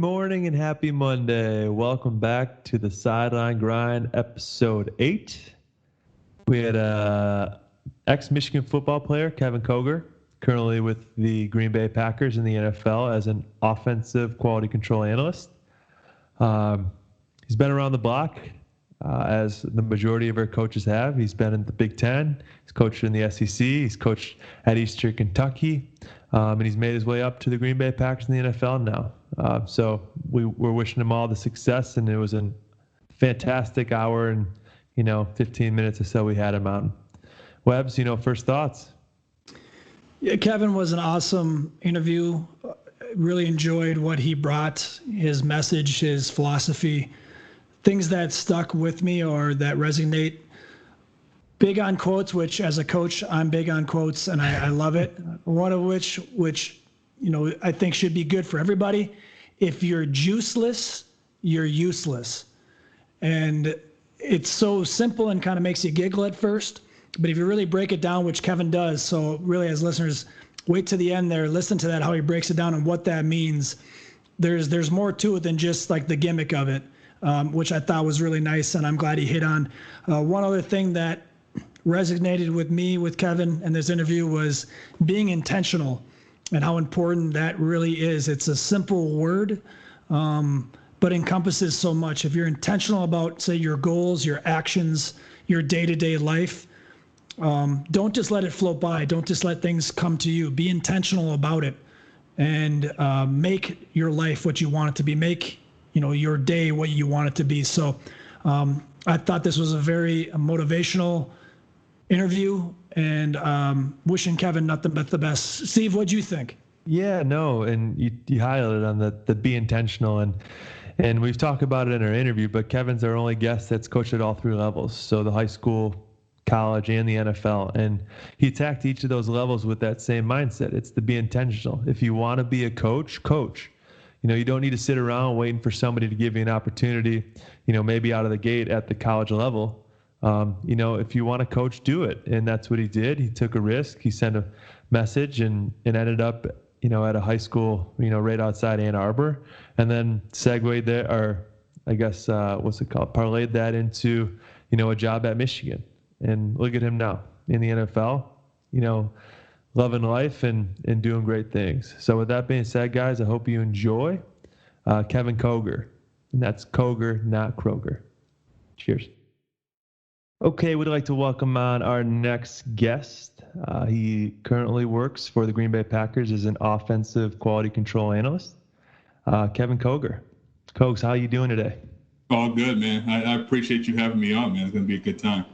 morning and happy Monday. Welcome back to the Sideline Grind, episode 8. We had ex-Michigan football player, Kevin Koger, currently with the Green Bay Packers in the NFL as an offensive quality control analyst. He's been around the block, as the majority of our coaches have. He's been in the Big Ten. He's coached in the SEC. He's coached at Eastern Kentucky. And he's made his way up to the Green Bay Packers in the NFL now. So we're wishing him all the success, and it was a fantastic hour and, 15 minutes or so we had him on. Webbs, first thoughts? Yeah, Kevin was an awesome interview. Really enjoyed what he brought, his message, his philosophy, things that stuck with me or that resonate. Big on quotes, which as a coach, I'm big on quotes and I love it. One of which, I think should be good for everybody. If you're juiceless, you're useless. And it's so simple and kind of makes you giggle at first. But if you really break it down, which Kevin does, so really as listeners, wait to the end there, listen to that, how he breaks it down and what that means. There's more to it than just like the gimmick of it, which I thought was really nice. And I'm glad he hit on. One other thing that resonated with me with Kevin in this interview was being intentional and how important that really is. It's a simple word, but encompasses so much. If you're intentional about, say, your goals, your actions, your day-to-day life, don't just let it float by. Don't just let things come to you. Be intentional about it and make your life what you want it to be. Make your day what you want it to be. So I thought this was a very motivational interview, and wishing Kevin nothing but the best. Steve, what'd you think? Yeah, no, and you highlighted on the be intentional, and we've talked about it in our interview, but Kevin's our only guest that's coached at all three levels, so the high school, college, and the NFL, and he attacked each of those levels with that same mindset. It's to be intentional. If you want to be a coach. You don't need to sit around waiting for somebody to give you an opportunity, maybe out of the gate at the college level. If you want to coach, do it. And that's what he did. He took a risk. He sent a message and ended up, at a high school, right outside Ann Arbor, and then segued there, or I guess, parlayed that into, a job at Michigan. And look at him now in the NFL, loving life and doing great things. So with that being said, guys, I hope you enjoy Kevin Koger. And that's Koger, not Kroger. Cheers. Okay, we'd like to welcome on our next guest. He currently works for the Green Bay Packers as an offensive quality control analyst. Kevin Koger. Kogs, how are you doing today? All good, man. I appreciate you having me on, man. It's going to be a good time.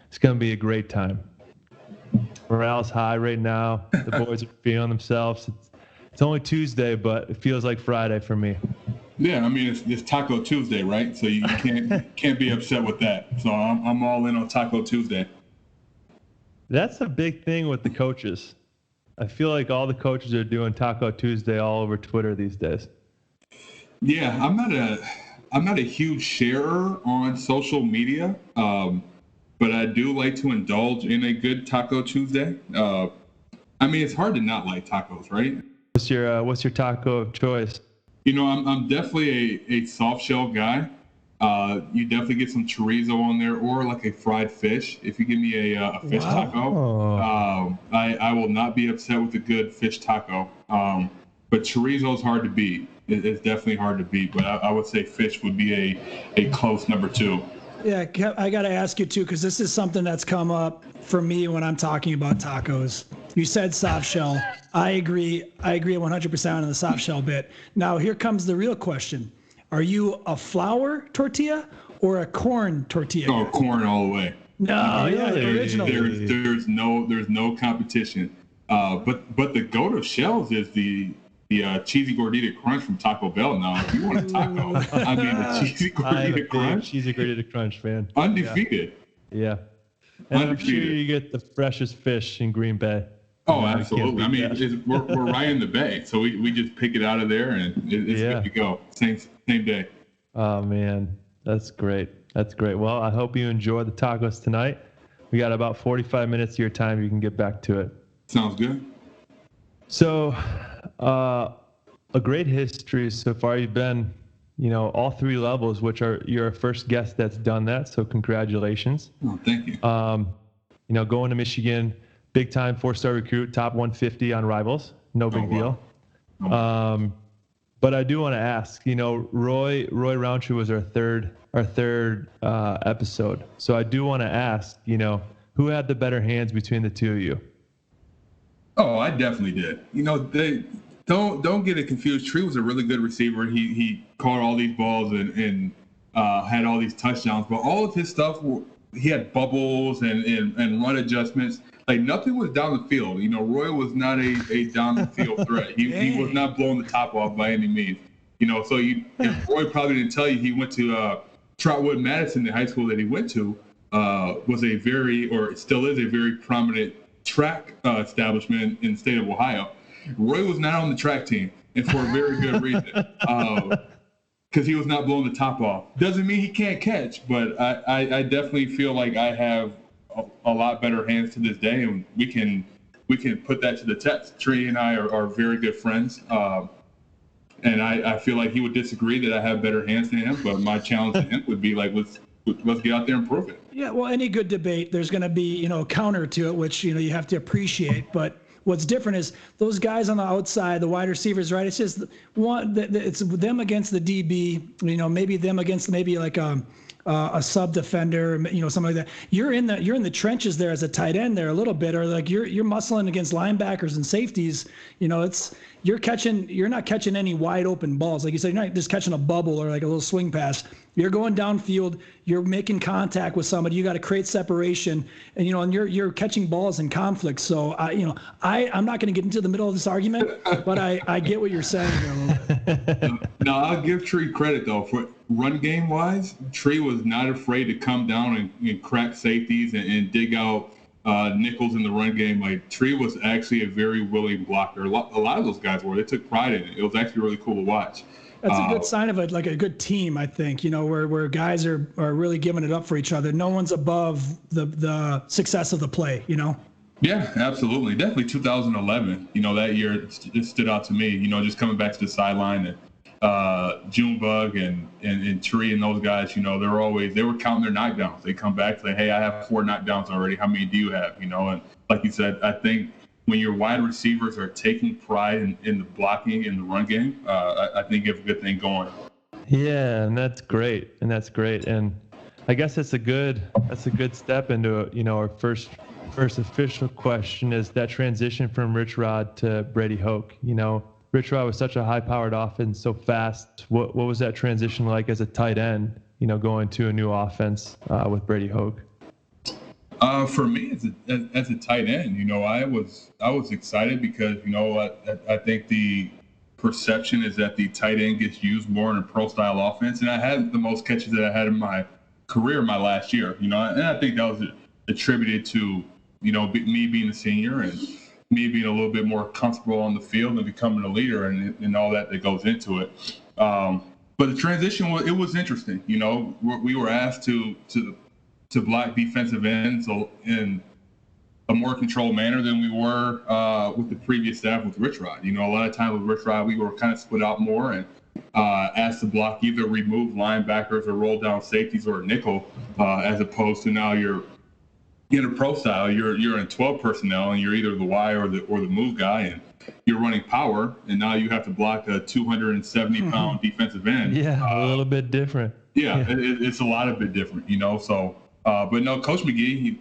It's going to be a great time. Morale's high right now. The boys are feeling themselves. It's only Tuesday, but it feels like Friday for me. Yeah, I mean it's Taco Tuesday, right? So you can't be upset with that. So I'm all in on Taco Tuesday. That's a big thing with the coaches. I feel like all the coaches are doing Taco Tuesday all over Twitter these days. Yeah, I'm not a huge sharer on social media, but I do like to indulge in a good Taco Tuesday. It's hard to not like tacos, right? What's your taco of choice? I'm definitely a soft shell guy. You definitely get some chorizo on there, or like a fried fish. If you give me a fish taco, I will not be upset with a good fish taco. But chorizo is hard to beat. It's definitely hard to beat. But I would say fish would be a close number 2. Yeah, I got to ask you too, because this is something that's come up for me when I'm talking about tacos. You said soft shell. I agree 100% on the soft shell bit. Now here comes the real question. Are you a flour tortilla or a corn tortilla? Oh, corn all the way. No, yeah, the original. There's no competition. But the goat of shells is the cheesy gordita crunch from Taco Bell. Now, if you want a taco, the cheesy gordita crunch. Cheesy gordita crunch, man. Undefeated. Yeah. And I'm sure you get the freshest fish in Green Bay. Oh, absolutely. We're right in the bay, so we just pick it out of there and it's good to go. Same day. Oh man, that's great. Well, I hope you enjoy the tacos tonight. We got about 45 minutes of your time. You can get back to it. Sounds good. So, a great history so far. You've been, all three levels, which you're our first guest that's done that. So congratulations. Oh, thank you. Going to Michigan, big time 4-star recruit, top 150 on Rivals. No big deal. But I do want to ask, Roy Roundtree was our third episode. So I do want to ask, who had the better hands between the two of you? Oh, I definitely did. They don't get it confused. Tree was a really good receiver. He caught all these balls and had all these touchdowns. But all of his stuff, he had bubbles and run adjustments. Like, nothing was down the field. Roy was not a down the field threat. He was not blowing the top off by any means. So Roy probably didn't tell you he went to Trotwood Madison, the high school that he went to, was still is a very prominent track establishment in the state of Ohio. Roy was not on the track team, and for a very good reason, because he was not blowing the top off. Doesn't mean he can't catch, but I definitely feel like I have a lot better hands to this day, and we can put that to the test. Tree and I are very good friends, and I feel like he would disagree that I have better hands than him. But my challenge to him would be like, let's get out there and prove it. Yeah, well, any good debate, there's going to be counter to it, which you have to appreciate. But what's different is those guys on the outside, the wide receivers, right? It's just it's them against the DB. Maybe them against like a sub defender, something like that. You're in the trenches there as a tight end there a little bit, or like you're muscling against linebackers and safeties. You're not catching any wide open balls. Like you said, you're not just catching a bubble or like a little swing pass. You're going downfield. You're making contact with somebody. You got to create separation, and and you're catching balls in conflict. So I'm not going to get into the middle of this argument, but I get what you're saying here a little bit. Now I'll give Tree credit though for run game wise. Tree was not afraid to come down and crack safeties and dig out nickels in the run game. Like, Tree was actually a very willing blocker. A lot of those guys were. They took pride in it. It was actually really cool to watch. That's a good sign of a good team, I think. Where guys are really giving it up for each other. No one's above the success of the play. Yeah, absolutely. Definitely 2011. That year it stood out to me. Just coming back to the sideline and Junebug and Tree and those guys. They were counting their knockdowns. They come back and say, "Hey, I have 4 knockdowns already. How many do you have?" And like you said, I think when your wide receivers are taking pride in the blocking in the run game, I think you have a good thing going. Yeah, and that's great. And I guess that's a good step into our first official question is that transition from Rich Rod to Brady Hoke. Rich Rod was such a high-powered offense, so fast. What was that transition like as a tight end? Going to a new offense with Brady Hoke. For me, as a tight end, I was excited because I think the perception is that the tight end gets used more in a pro-style offense, and I had the most catches that I had in my career my last year. And I think that was attributed to me being a senior and me being a little bit more comfortable on the field and becoming a leader and all that goes into it. But the transition was interesting. We were asked to block defensive ends in a more controlled manner than we were with the previous staff with Rich Rod. A lot of times with Rich Rod, we were kind of split out more and asked to block either remove linebackers or roll down safeties or a nickel, as opposed to now you're in a pro style, you're in 12 personnel and you're either the Y or the move guy, and you're running power, and now you have to block a 270-pound defensive end. Yeah, a little bit different. Yeah. It's a lot of bit different, So, but no, Coach McGee,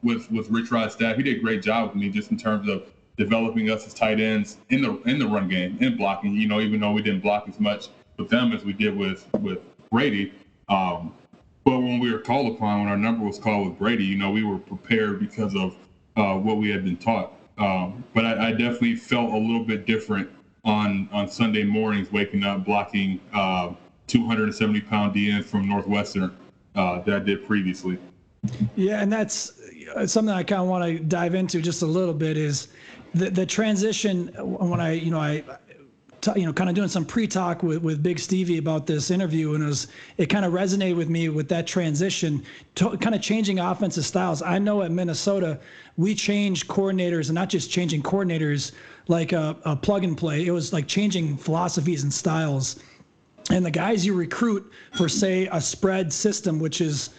with Rich Rod's staff, he did a great job with me just in terms of developing us as tight ends in the run game and blocking. Even though we didn't block as much with them as we did with Brady. But when we were called upon, when our number was called with Brady, we were prepared because of what we had been taught. But I definitely felt a little bit different on Sunday mornings, waking up blocking 270-pound DNs from Northwestern that I did previously. Yeah, and that's something I kind of want to dive into just a little bit is the transition when kind of doing some pre-talk with Big Stevie about this interview, and it kind of resonated with me with that transition, kind of changing offensive styles. I know at Minnesota, we changed coordinators, and not just changing coordinators like a plug and play. It was like changing philosophies and styles. And the guys you recruit for, say, a spread system, which is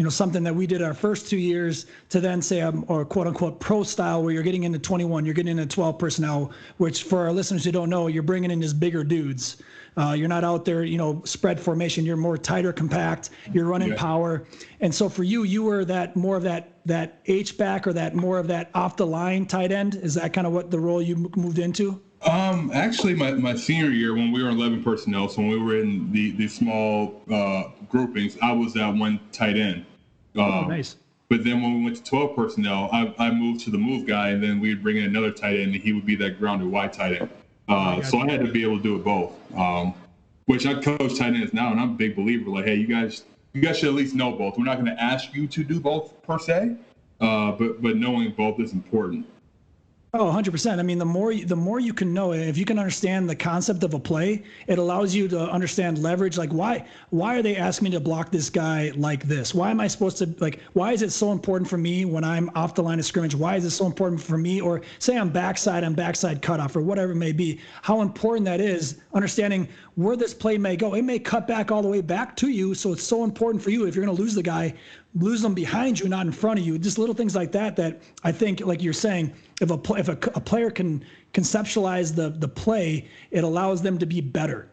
something that we did our first 2 years, to then say or quote unquote pro style, where you're getting into 21, you're getting into 12 personnel, which for our listeners who don't know, you're bringing in these bigger dudes. You're not out there, spread formation. You're more tighter, compact. You're running power. And so for you were that more of that H-back, or that more of that off the line tight end. Is that kind of what the role you moved into? Actually, my senior year, when we were 11 personnel, so when we were in the small groupings, I was that one tight end. Nice. But then when we went to 12 personnel, I moved to the move guy, and then we'd bring in another tight end, and he would be that grounded wide tight end. So I had to be able to do it both, which I coach tight ends now, and I'm a big believer. Like, hey, you guys should at least know both. We're not going to ask you to do both per se, but knowing both is important. Oh, 100%. I mean, the more you can know, if you can understand the concept of a play, it allows you to understand leverage. Like, why are they asking me to block this guy like this? Why am I supposed to, why is it so important for me when I'm off the line of scrimmage? Why is it so important for me? Or say I'm backside cutoff, or whatever it may be, how important that is, understanding where this play may go. It may cut back all the way back to you. So it's so important for you, if you're going to lose the guy, lose them behind you, not in front of you. Just little things like that I think, like you're saying, if a player can conceptualize the play, it allows them to be better.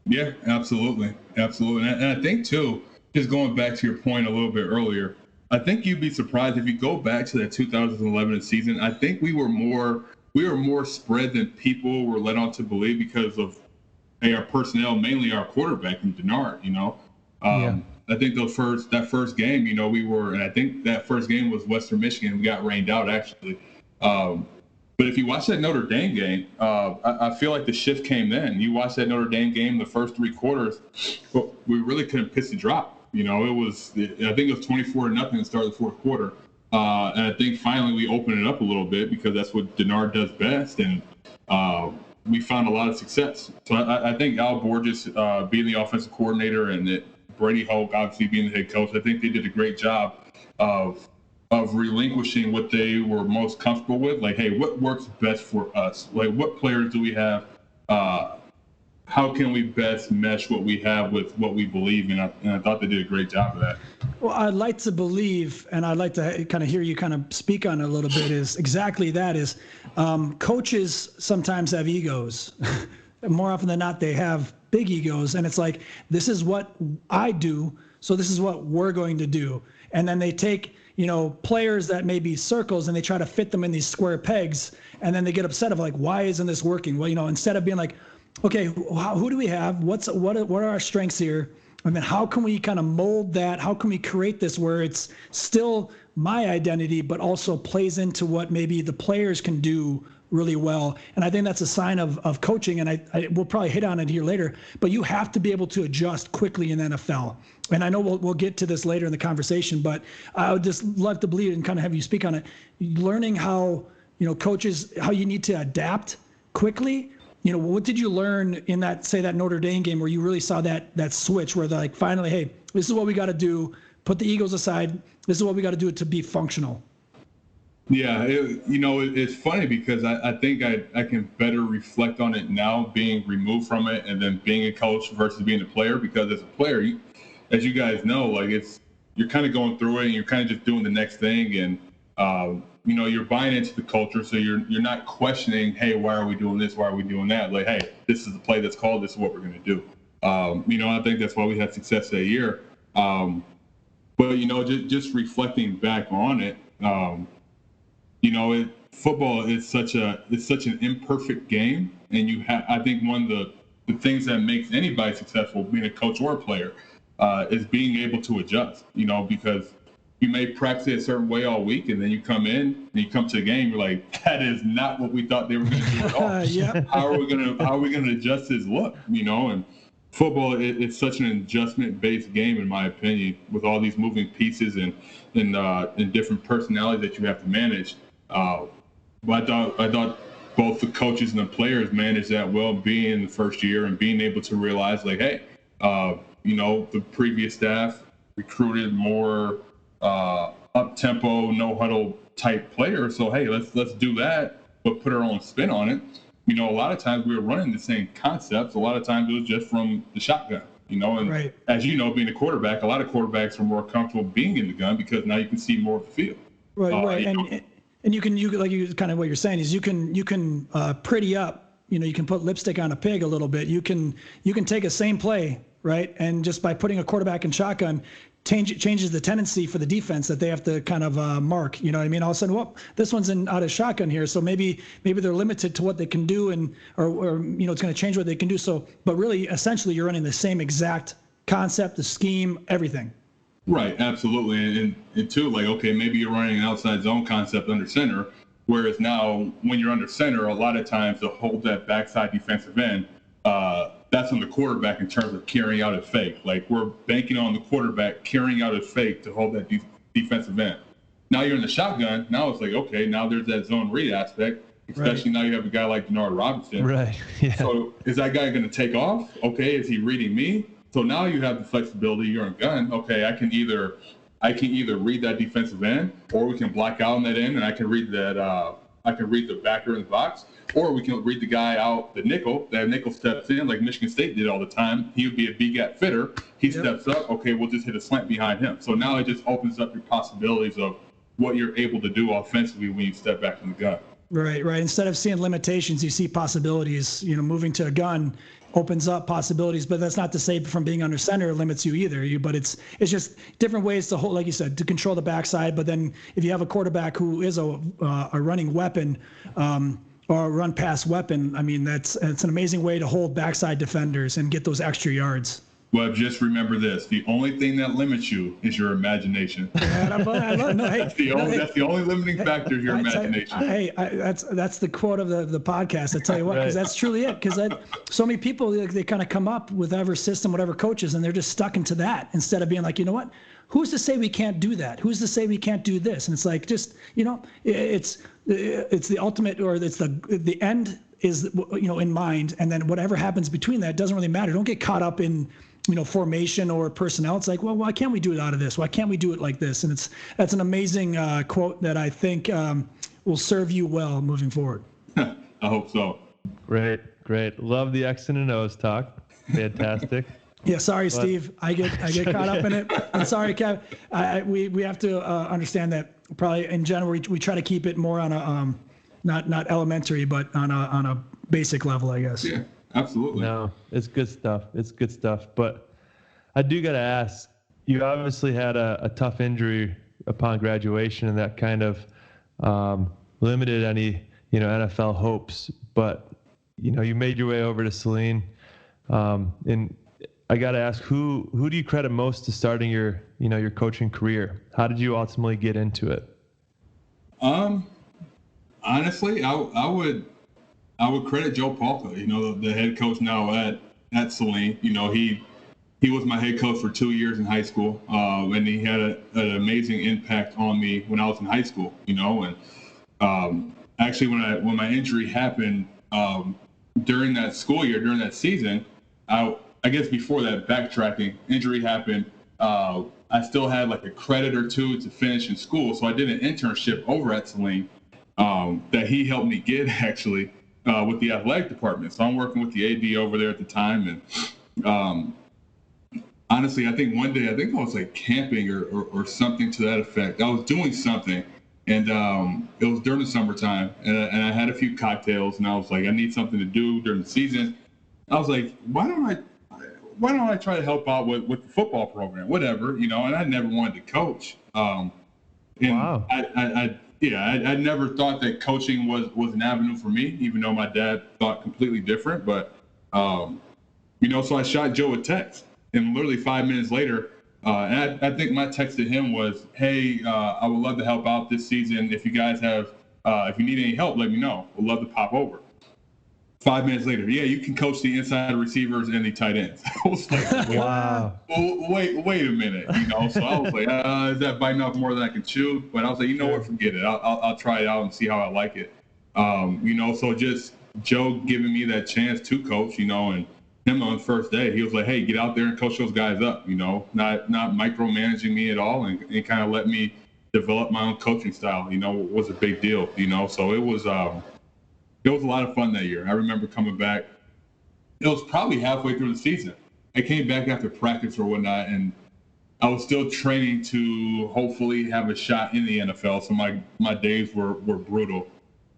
Yeah, absolutely. And I think too, just going back to your point a little bit earlier, I think you'd be surprised if you go back to that 2011 season. I think we were more spread than people were led on to believe, because of our personnel, mainly our quarterback and Denard. I think that first game, we were, and I think that first game was Western Michigan. We got rained out, actually. But if you watch that Notre Dame game, I feel like the shift came then. You watch that Notre Dame game, the first three quarters, but we really couldn't piss a drop. I think it was 24-0 to start the fourth quarter. And I think finally we opened it up a little bit, because that's what Denard does best. And we found a lot of success. So I think Al Borges being the offensive coordinator, and Brady Hoke obviously being the head coach, I think they did a great job of relinquishing what they were most comfortable with. Like, hey, what works best for us? Like, what players do we have? How can we best mesh what we have with what we believe in? And I thought they did a great job of that. Well, I'd like to believe, and I'd like to kind of hear you kind of speak on it a little bit, is exactly that is coaches sometimes have egos. More often than not, they have big egos. And it's like, this is what I do, so this is what we're going to do. And then they take, players that may be circles, and they try to fit them in these square pegs. And then they get upset of like, why isn't this working? Well, instead of being like, okay, who do we have? What are our strengths here? And then how can we kind of mold that? How can we create this where it's still my identity, but also plays into what maybe the players can do really well? And I think that's a sign of coaching, and I we'll probably hit on it here later, but you have to be able to adjust quickly in the NFL. And I know we'll get to this later in the conversation, but I would just love to believe and kind of have you speak on it. Learning how, coaches, how you need to adapt quickly. What did you learn in that Notre Dame game where you really saw that switch where they're like, finally, hey, this is what we got to do. Put the egos aside. This is what we got to do to be functional. Yeah, it's funny because I think I can better reflect on it now, being removed from it, and then being a coach versus being a player. Because as a player, as you guys know, you're kind of going through it, and you're kind of just doing the next thing, and you're buying into the culture, so you're not questioning, hey, why are we doing this? Why are we doing that? Like, hey, this is the play that's called. This is what we're going to do. I think that's why we had success that year. But just reflecting back on it. Football is such an imperfect game, and I think one of the things that makes anybody successful, being a coach or a player, is being able to adjust. Because you may practice it a certain way all week, and then you come in and you come to the game, you're like, that is not what we thought they were going to do at all. Yeah. How are we going to adjust this look? And football it's such an adjustment-based game, in my opinion, with all these moving pieces and different personalities that you have to manage. But I thought both the coaches and the players manage that well being in the first year and being able to realize, like, hey, the previous staff recruited more up-tempo, no-huddle type players. So, hey, let's do that, but put our own spin on it. A lot of times we were running the same concepts. A lot of times it was just from the shotgun, and right. As you know, being a quarterback, a lot of quarterbacks are more comfortable being in the gun because now you can see more of the field. Right. And you can like kind of what you're saying is you can pretty up, you can put lipstick on a pig a little bit. You can take a same play, right? And just by putting a quarterback in shotgun, changes the tendency for the defense that they have to kind of mark. You know what I mean? All of a sudden, this one's out of shotgun here, so maybe they're limited to what they can do, or it's going to change what they can do. So, but really, essentially, you're running the same exact concept, the scheme, everything. Right, absolutely, and two, like, okay, maybe you're running an outside zone concept under center, whereas now when you're under center, a lot of times to hold that backside defensive end, that's on the quarterback in terms of carrying out a fake. Like, we're banking on the quarterback carrying out a fake to hold that defensive end. Now you're in the shotgun. Now it's like, okay, now there's that zone read aspect, especially now you have a guy like Denard Robinson. Right. Yeah. So is that guy going to take off? Okay, is he reading me? So now you have the flexibility. You're in gun. Okay, I can either read that defensive end, or we can block out on that end, and I can read that. I can read the backer in the box, or we can read the guy out the nickel. That nickel steps in like Michigan State did all the time. He would be a B-gap fitter. He steps up. Okay, we'll just hit a slant behind him. So now it just opens up your possibilities of what you're able to do offensively when you step back from the gun. Right. Instead of seeing limitations, you see possibilities. Moving to a gun opens up possibilities, but that's not to say from being under center limits you either. But it's just different ways to hold, like you said, to control the backside. But then if you have a quarterback who is a running weapon or a run pass weapon, I mean, it's an amazing way to hold backside defenders and get those extra yards. Well, just remember this: the only thing that limits you is your imagination. That's the only limiting factor is your imagination. That's the quote of the podcast. I tell you what, because that's truly it. Because so many people, they kind of come up with whatever system, whatever coaches, and they're just stuck into that instead of being like, you know what? Who's to say we can't do that? Who's to say we can't do this? And it's like, just, it's the ultimate, or it's the end is, in mind, and then whatever happens between that doesn't really matter. Don't get caught up in formation or personnel. It's like, well, why can't we do it out of this? Why can't we do it like this? And that's an amazing quote that I think will serve you well moving forward. I hope so. Great. Love the X and O's talk. Fantastic. Yeah, sorry, Steve. I get caught up in it. I'm sorry, Kev. We have to understand that probably in general we try to keep it more on a not elementary, but on a basic level, I guess. Yeah. Absolutely. No, it's good stuff. But I do got to ask, you obviously had a tough injury upon graduation, and that kind of limited any, NFL hopes. But, you made your way over to Saline. And I got to ask, who do you credit most to starting your coaching career? How did you ultimately get into it? Honestly, I would credit Joe Palka, the head coach now at Saline. He was my head coach for 2 years in high school, and he had an amazing impact on me when I was in high school. And actually, when my injury happened during that school year, during that season, I guess before that, backtracking, injury happened. I still had like a credit or two to finish in school, so I did an internship over at Saline that he helped me get actually. With the athletic department. So I'm working with the AD over there at the time. And honestly, I think one day, I was like camping or something to that effect. I was doing something, and it was during the summertime, and I had a few cocktails, and I was like, I need something to do during the season. I was like, why don't I try to help out with the football program, whatever, and I never wanted to coach. Wow. I never thought that coaching was an avenue for me, even though my dad thought completely different. But, so I shot Joe a text, and literally 5 minutes later, and I think my text to him was, hey, I would love to help out this season. If you guys if you need any help, let me know. We'd love to pop over. 5 minutes later, yeah, you can coach the inside receivers and the tight ends. I was like, wow. Well, wait a minute, So I was like, is that biting off more than I can chew? But I was like, what, forget it. I'll try it out and see how I like it. So just Joe giving me that chance to coach, and him on the first day, he was like, hey, get out there and coach those guys up, not micromanaging me at all, and kind of let me develop my own coaching style, was a big deal, So it was a lot of fun that year. I remember coming back. It was probably halfway through the season. I came back after practice or whatnot, and I was still training to hopefully have a shot in the NFL. So my days were brutal.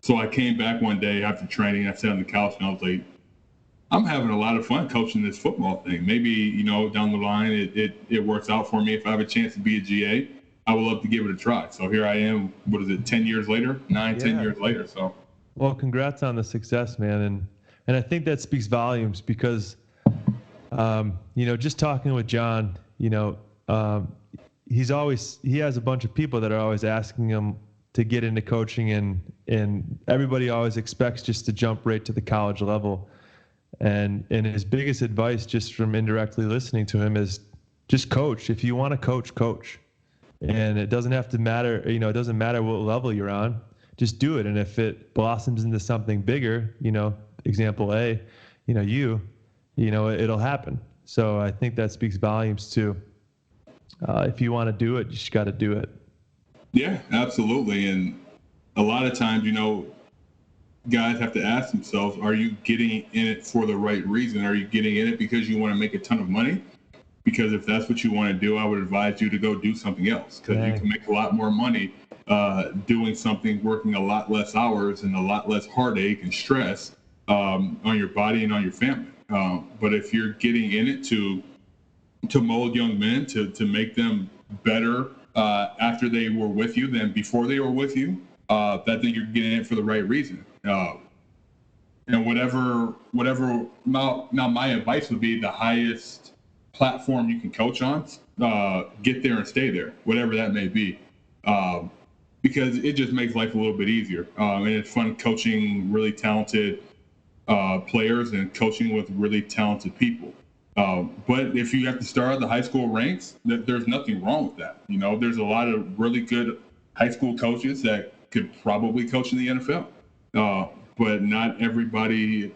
So I came back one day after training. I sat on the couch and I was like, I'm having a lot of fun coaching this football thing. Maybe, down the line it works out for me. If I have a chance to be a GA, I would love to give it a try. So here I am, 10 years later, 10 years later. So, well, congrats on the success, man. And I think that speaks volumes because, just talking with John, he has a bunch of people that are always asking him to get into coaching, and everybody always expects just to jump right to the college level. And his biggest advice, just from indirectly listening to him, is just coach. If you want to coach. And it doesn't have to matter, it doesn't matter what level you're on. Just do it. And if it blossoms into something bigger, example A, it'll happen. So I think that speaks volumes too. If you want to do it, you just got to do it. Yeah, absolutely. And a lot of times, guys have to ask themselves, are you getting in it for the right reason? Are you getting in it because you want to make a ton of money? Because if that's what you want to do, I would advise you to go do something else, because you can make a lot more money doing something, working a lot less hours and a lot less heartache and stress on your body and on your family. But if you're getting in it to mold young men, to make them better after they were with you than before they were with you, I think you're getting it for the right reason. And whatever. Now my advice would be the highest platform you can coach on, get there and stay there, whatever that may be, because it just makes life a little bit easier. And it's fun coaching really talented players and coaching with really talented people. But if you have to start at the high school ranks, there's nothing wrong with that. There's a lot of really good high school coaches that could probably coach in the NFL, but not everybody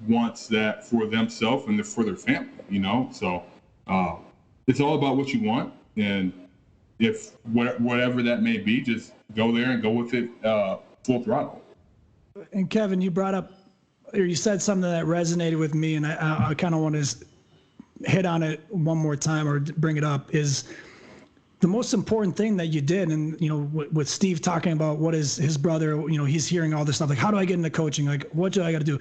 wants that for themselves and for their family, So it's all about what you want, and if whatever that may be, just go there and go with it full throttle. And Kevin, you brought up, or you said something that resonated with me, and I kind of want to hit on it one more time or bring it up, is the most important thing that you did. And, with Steve talking about what is his brother, he's hearing all this stuff, like, how do I get into coaching? Like, what do I got to do?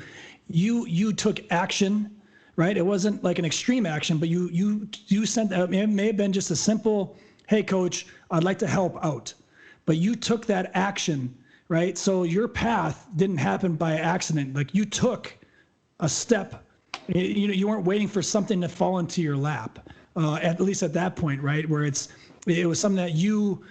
You took action, right? It wasn't like an extreme action, but you sent out, it may have been just a simple, hey coach, I'd like to help out, but you took that action, right? So your path didn't happen by accident. Like, you took a step, you weren't waiting for something to fall into your lap, at least at that point, right? Where it was something that you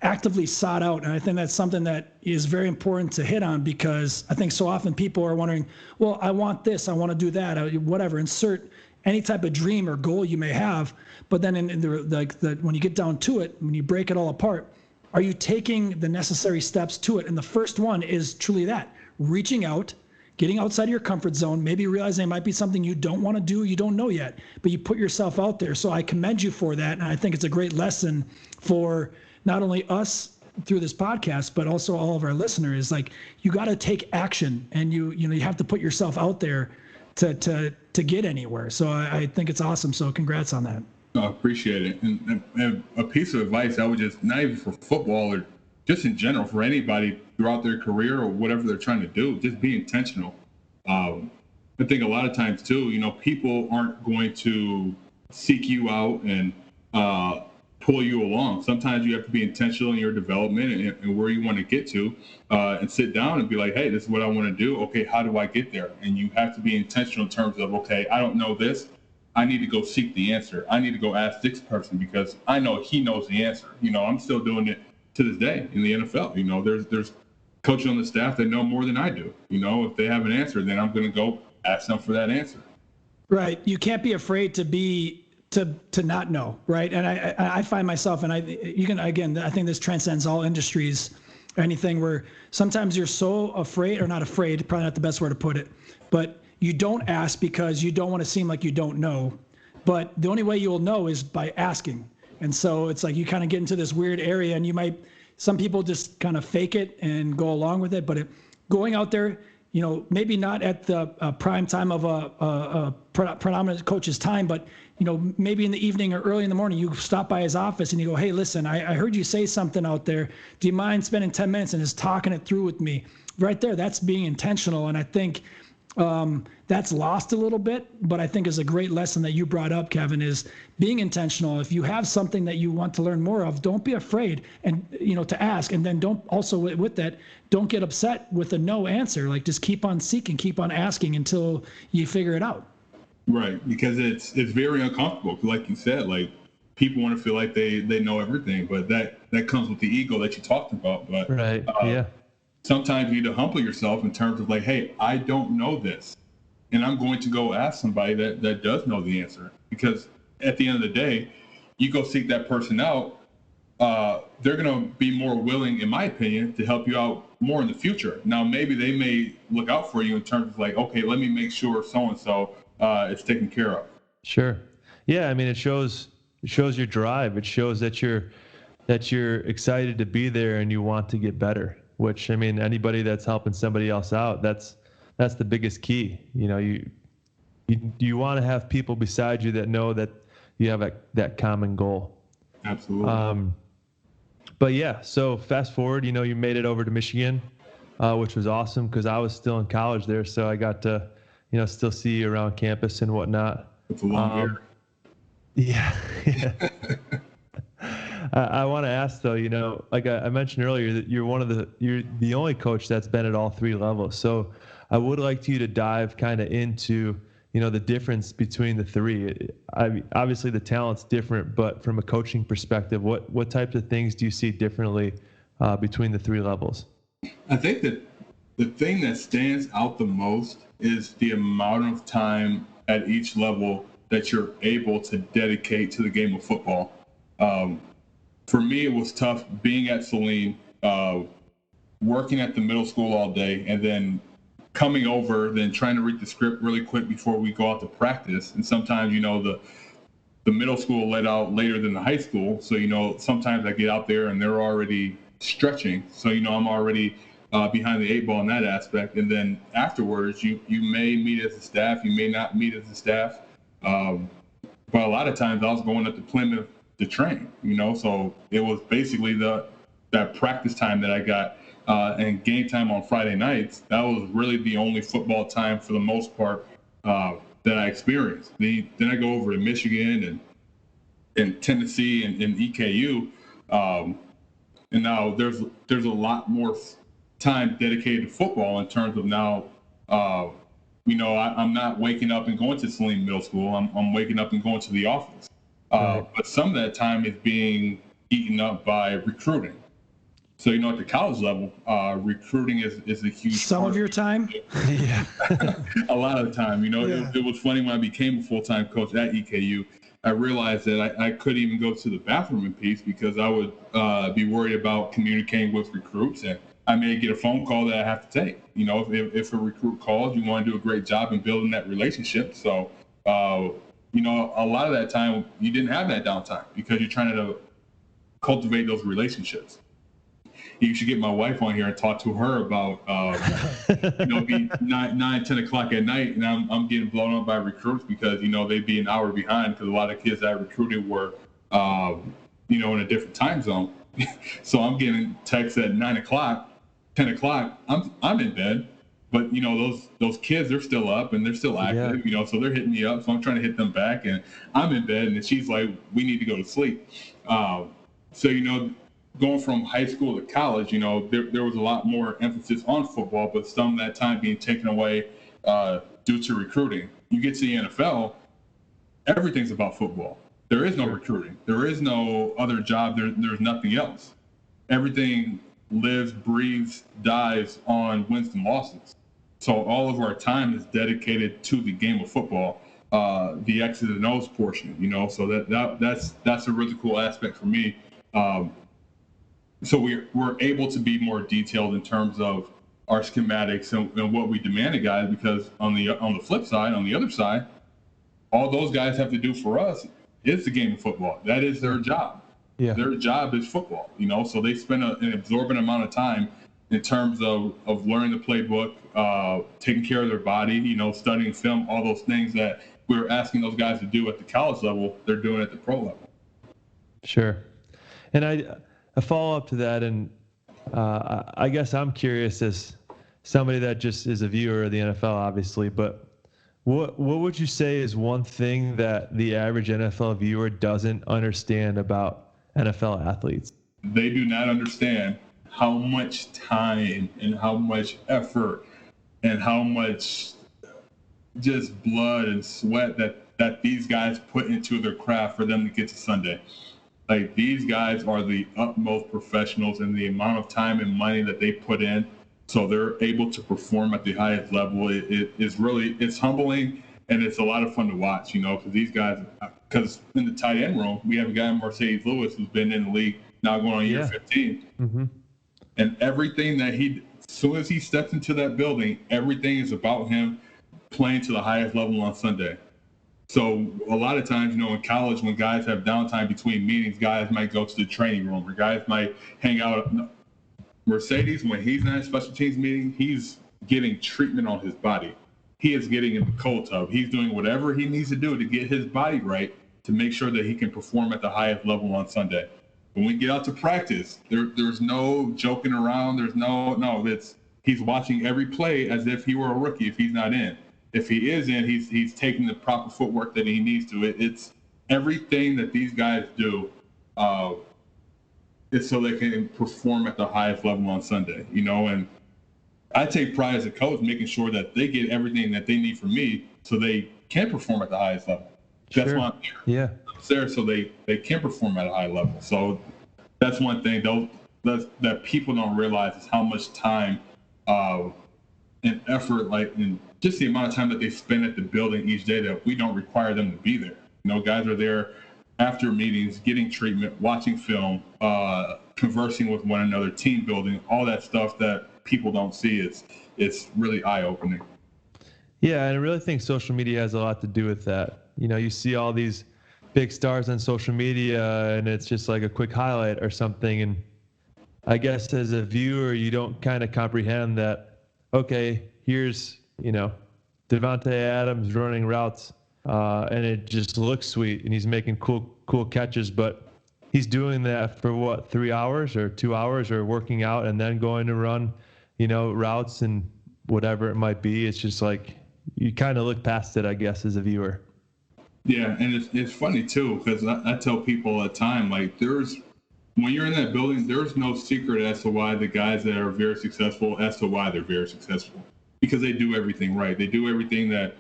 actively sought out. And I think that's something that is very important to hit on, because I think so often people are wondering, well, I want this, I want to do that, whatever, insert any type of dream or goal you may have. But then when you get down to it, when you break it all apart, are you taking the necessary steps to it? And the first one is truly that, reaching out, getting outside of your comfort zone, maybe realizing it might be something you don't want to do, you don't know yet, but you put yourself out there. So I commend you for that. And I think it's a great lesson for not only us through this podcast, but also all of our listeners. Like, you got to take action, and you have to put yourself out there to get anywhere. So I think it's awesome. So congrats on that. I appreciate it. And a piece of advice I would just, not even for football or just in general, for anybody throughout their career or whatever they're trying to do, just be intentional. I think a lot of times too, people aren't going to seek you out and pull you along. Sometimes you have to be intentional in your development and where you want to get to, and sit down and be like, hey, this is what I want to do. Okay, how do I get there? And you have to be intentional in terms of, okay, I don't know this. I need to go seek the answer. I need to go ask this person because I know he knows the answer. I'm still doing it to this day in the NFL. There's coaches on the staff that know more than I do. If they have an answer, then I'm going to go ask them for that answer. Right. You can't be afraid to not know. Right. And I find myself, and I think this transcends all industries. anything where sometimes you're so afraid, or not afraid, probably not the best word to put it, but you don't ask because you don't want to seem like you don't know. But the only way you'll know is by asking. And so it's like you kind of get into this weird area, and some people just kind of fake it and go along with it. But going out there, maybe not at the prime time of a predominant coach's time, but maybe in the evening or early in the morning, you stop by his office and you go, hey, listen, I heard you say something out there. Do you mind spending 10 minutes and just talking it through with me? Right there, that's being intentional. And I think that's lost a little bit, but I think is a great lesson that you brought up, Kevin, is being intentional. If you have something that you want to learn more of, don't be afraid and to ask. And then don't also with that, don't get upset with a no answer. Like, just keep on seeking, keep on asking until you figure it out. Right, because it's very uncomfortable. Like you said, like, people want to feel like they know everything, but that comes with the ego that you talked about. But right, yeah. Sometimes you need to humble yourself in terms of like, hey, I don't know this, and I'm going to go ask somebody that does know the answer. Because at the end of the day, you go seek that person out, they're going to be more willing, in my opinion, to help you out more in the future. Now, maybe they may look out for you in terms of like, okay, let me make sure so-and-so is taken care of. Sure. Yeah. I mean, it shows your drive. It shows that you're excited to be there and you want to get better, which, I mean, anybody that's helping somebody else out, that's the biggest key. You want to have people beside you that know that you have that common goal. Absolutely. But yeah, so fast forward, you made it over to Michigan, which was awesome because I was still in college there. So I got to, still see you around campus and whatnot. It's a long year. Yeah. I want to ask though, like I mentioned earlier, that you're the only coach that's been at all three levels. So I would like you to dive kind of into, the difference between the three. Obviously the talent's different, but from a coaching perspective, what types of things do you see differently between the three levels? I think that the thing that stands out the most is the amount of time at each level that you're able to dedicate to the game of football. For me, it was tough being at Saline, working at the middle school all day, and then coming over, then trying to read the script really quick before we go out to practice. And sometimes, the middle school let out later than the high school. So, sometimes I get out there and they're already stretching. So, I'm already behind the eight ball in that aspect. And then afterwards, you may meet as a staff, you may not meet as a staff. But a lot of times I was going up to Plymouth to train, so it was basically that practice time that I got and game time on Friday nights. That was really the only football time for the most part that I experienced. Then I go over to Michigan and Tennessee and EKU, and now there's a lot more time dedicated to football in terms of now. I'm not waking up and going to Saline Middle School. I'm waking up and going to the office. Right. But some of that time is being eaten up by recruiting. So, at the college level, recruiting is a huge Some of your time? Yeah. A lot of the time. It was funny when I became a full-time coach at EKU. I realized that I couldn't even go to the bathroom in peace because I would be worried about communicating with recruits, and I may get a phone call that I have to take. If a recruit calls, you want to do a great job in building that relationship. So, a lot of that time you didn't have that downtime because you're trying to cultivate those relationships. You should get my wife on here and talk to her about, be 9, 10 o'clock at night, and I'm getting blown up by recruits because, they'd be an hour behind because a lot of kids that I recruited were, in a different time zone. So I'm getting texts at 9 o'clock, 10 o'clock. I'm in bed, but those kids, they're still up and they're still active. Yeah. So they're hitting me up. So I'm trying to hit them back, and I'm in bed, and she's like, "We need to go to sleep." So going from high school to college, there was a lot more emphasis on football, but some of that time being taken away due to recruiting. You get to the NFL, everything's about football. There is no recruiting. There is no other job. There's nothing else. Everything lives, breathes, dies on wins and losses. So all of our time is dedicated to the game of football, the X's and O's portion. So that's a really cool aspect for me. so we're able to be more detailed in terms of our schematics and what we demand of guys, because on the flip side, on the other side, all those guys have to do for us is the game of football. That is their job. Yeah. Their job is football, so they spend an absorbent amount of time in terms of learning the playbook, taking care of their body, studying film, all those things that we were asking those guys to do at the college level, they're doing at the pro level. Sure. And a follow up to that, and I guess I'm curious as somebody that just is a viewer of the NFL, obviously, but what would you say is one thing that the average NFL viewer doesn't understand about NFL athletes? They do not understand how much time and how much effort and how much just blood and sweat that these guys put into their craft for them to get to Sunday. Like, these guys are the utmost professionals in the amount of time and money that they put in, so they're able to perform at the highest level. It's humbling, and it's a lot of fun to watch, because these guys, because in the tight end room, we have a guy, Mercedes Lewis, who's been in the league now going on year 15. Mm-hmm. And everything that as soon as he steps into that building, everything is about him playing to the highest level on Sunday. So a lot of times, in college, when guys have downtime between meetings, guys might go to the training room, or guys might hang out. Mercedes, when he's not in a special teams meeting, he's getting treatment on his body. He is getting in the cold tub. He's doing whatever he needs to do to get his body right to make sure that he can perform at the highest level on Sunday. When we get out to practice, there's no joking around. There's he's watching every play as if he were a rookie if he's not in. If he is in, he's taking the proper footwork that he needs to. It's everything that these guys do is so they can perform at the highest level on Sunday, and I take pride as a coach making sure that they get everything that they need from me so they can perform at the highest level. That's why I'm there. Yeah. I'm there so they can perform at a high level. So that's one thing that people don't realize is how much time and effort, and just the amount of time that they spend at the building each day that we don't require them to be there. Guys are there after meetings, getting treatment, watching film, conversing with one another, team building, all that stuff that people don't see. It's really eye-opening. Yeah, and I really think social media has a lot to do with that. You see all these big stars on social media, and it's just like a quick highlight or something. And I guess as a viewer, you don't kind of comprehend that, okay, here's, Devontae Adams running routes, and it just looks sweet, and he's making cool catches, but he's doing that for 3 hours or 2 hours, or working out and then going to run, routes and whatever it might be. It's just like you kind of look past it, I guess, as a viewer. Yeah, and it's funny too, because I tell people all the time, like, when you're in that building, there's no secret as to why the guys that are very successful, as to why they're very successful, because they do everything right. They do everything that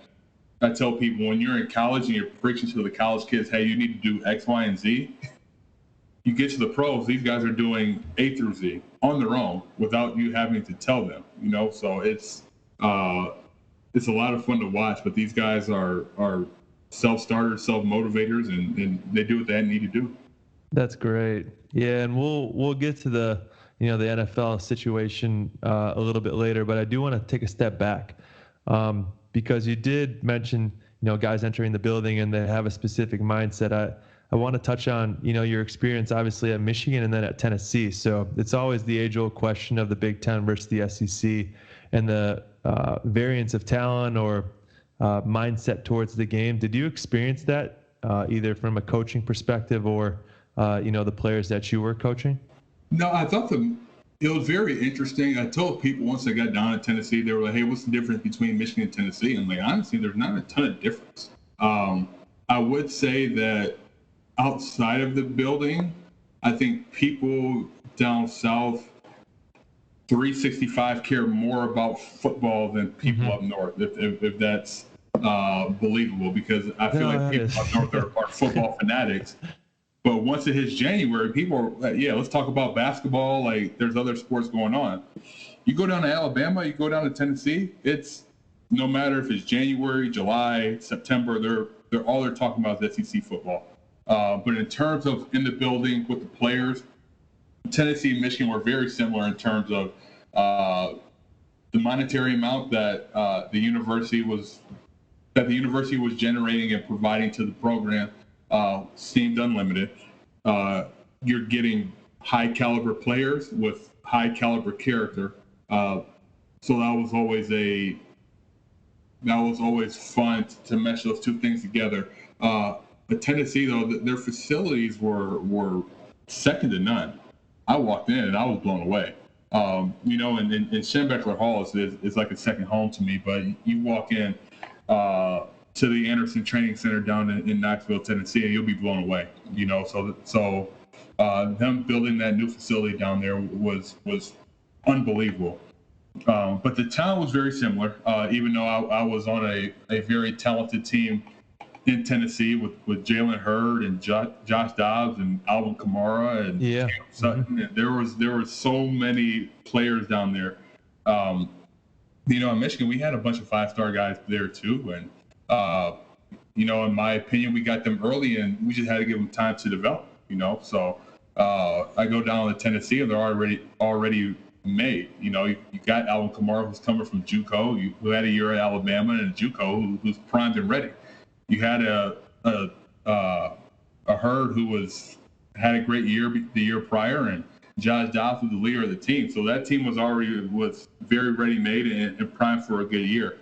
I tell people. When you're in college and you're preaching to the college kids, hey, you need to do X, Y, and Z. You get to the pros, these guys are doing A through Z on their own without you having to tell them, so it's a lot of fun to watch, but these guys are self-starters, self-motivators, and they do what they need to do. That's great. Yeah, and we'll get to the the NFL situation a little bit later, but I do want to take a step back because you did mention guys entering the building and they have a specific mindset. I want to touch on your experience obviously at Michigan and then at Tennessee. So it's always the age-old question of the Big Ten versus the SEC and the variance of talent or mindset towards the game. Did you experience that either from a coaching perspective or the players that you were coaching? No, I thought it was very interesting. I told people once I got down to Tennessee, they were like, hey, what's the difference between Michigan and Tennessee? I'm like, honestly, there's not a ton of difference. I would say that outside of the building, I think people down south 365 care more about football than people up north, if that's believable, because I feel like people up north are football fanatics. But once it hits January, people are like, yeah, let's talk about basketball. Like, there's other sports going on. You go down to Alabama, you go down to Tennessee, it's no matter if it's January, July, September, they're talking about is SEC football. But in terms of in the building with the players, Tennessee and Michigan were very similar in terms of the monetary amount that the university was generating and providing to the program seemed unlimited. You're getting high caliber players with high caliber character, so that was always fun to mesh those two things together. But Tennessee, though, their facilities were second to none. I walked in and I was blown away. And Schembechler Hall is like a second home to me. But you walk in to the Anderson Training Center down in Knoxville, Tennessee, and you'll be blown away. So them building that new facility down there was unbelievable. But the talent was very similar. Even though I was on a very talented team in Tennessee with Jalen Hurd and Josh Dobbs and Alvin Kamara and Cam Sutton. Mm-hmm. And there was so many players down there. In Michigan, we had a bunch of 5-star guys there too. And, in my opinion, we got them early and we just had to give them time to develop, So I go down to Tennessee and they're already made. You got Alvin Kamara, who's coming from JUCO, who had a year at Alabama, and JUCO who's primed and ready. You had a Hurd who had a great year the year prior, and Josh Dobbs was the leader of the team. So that team was very ready made and primed for a good year.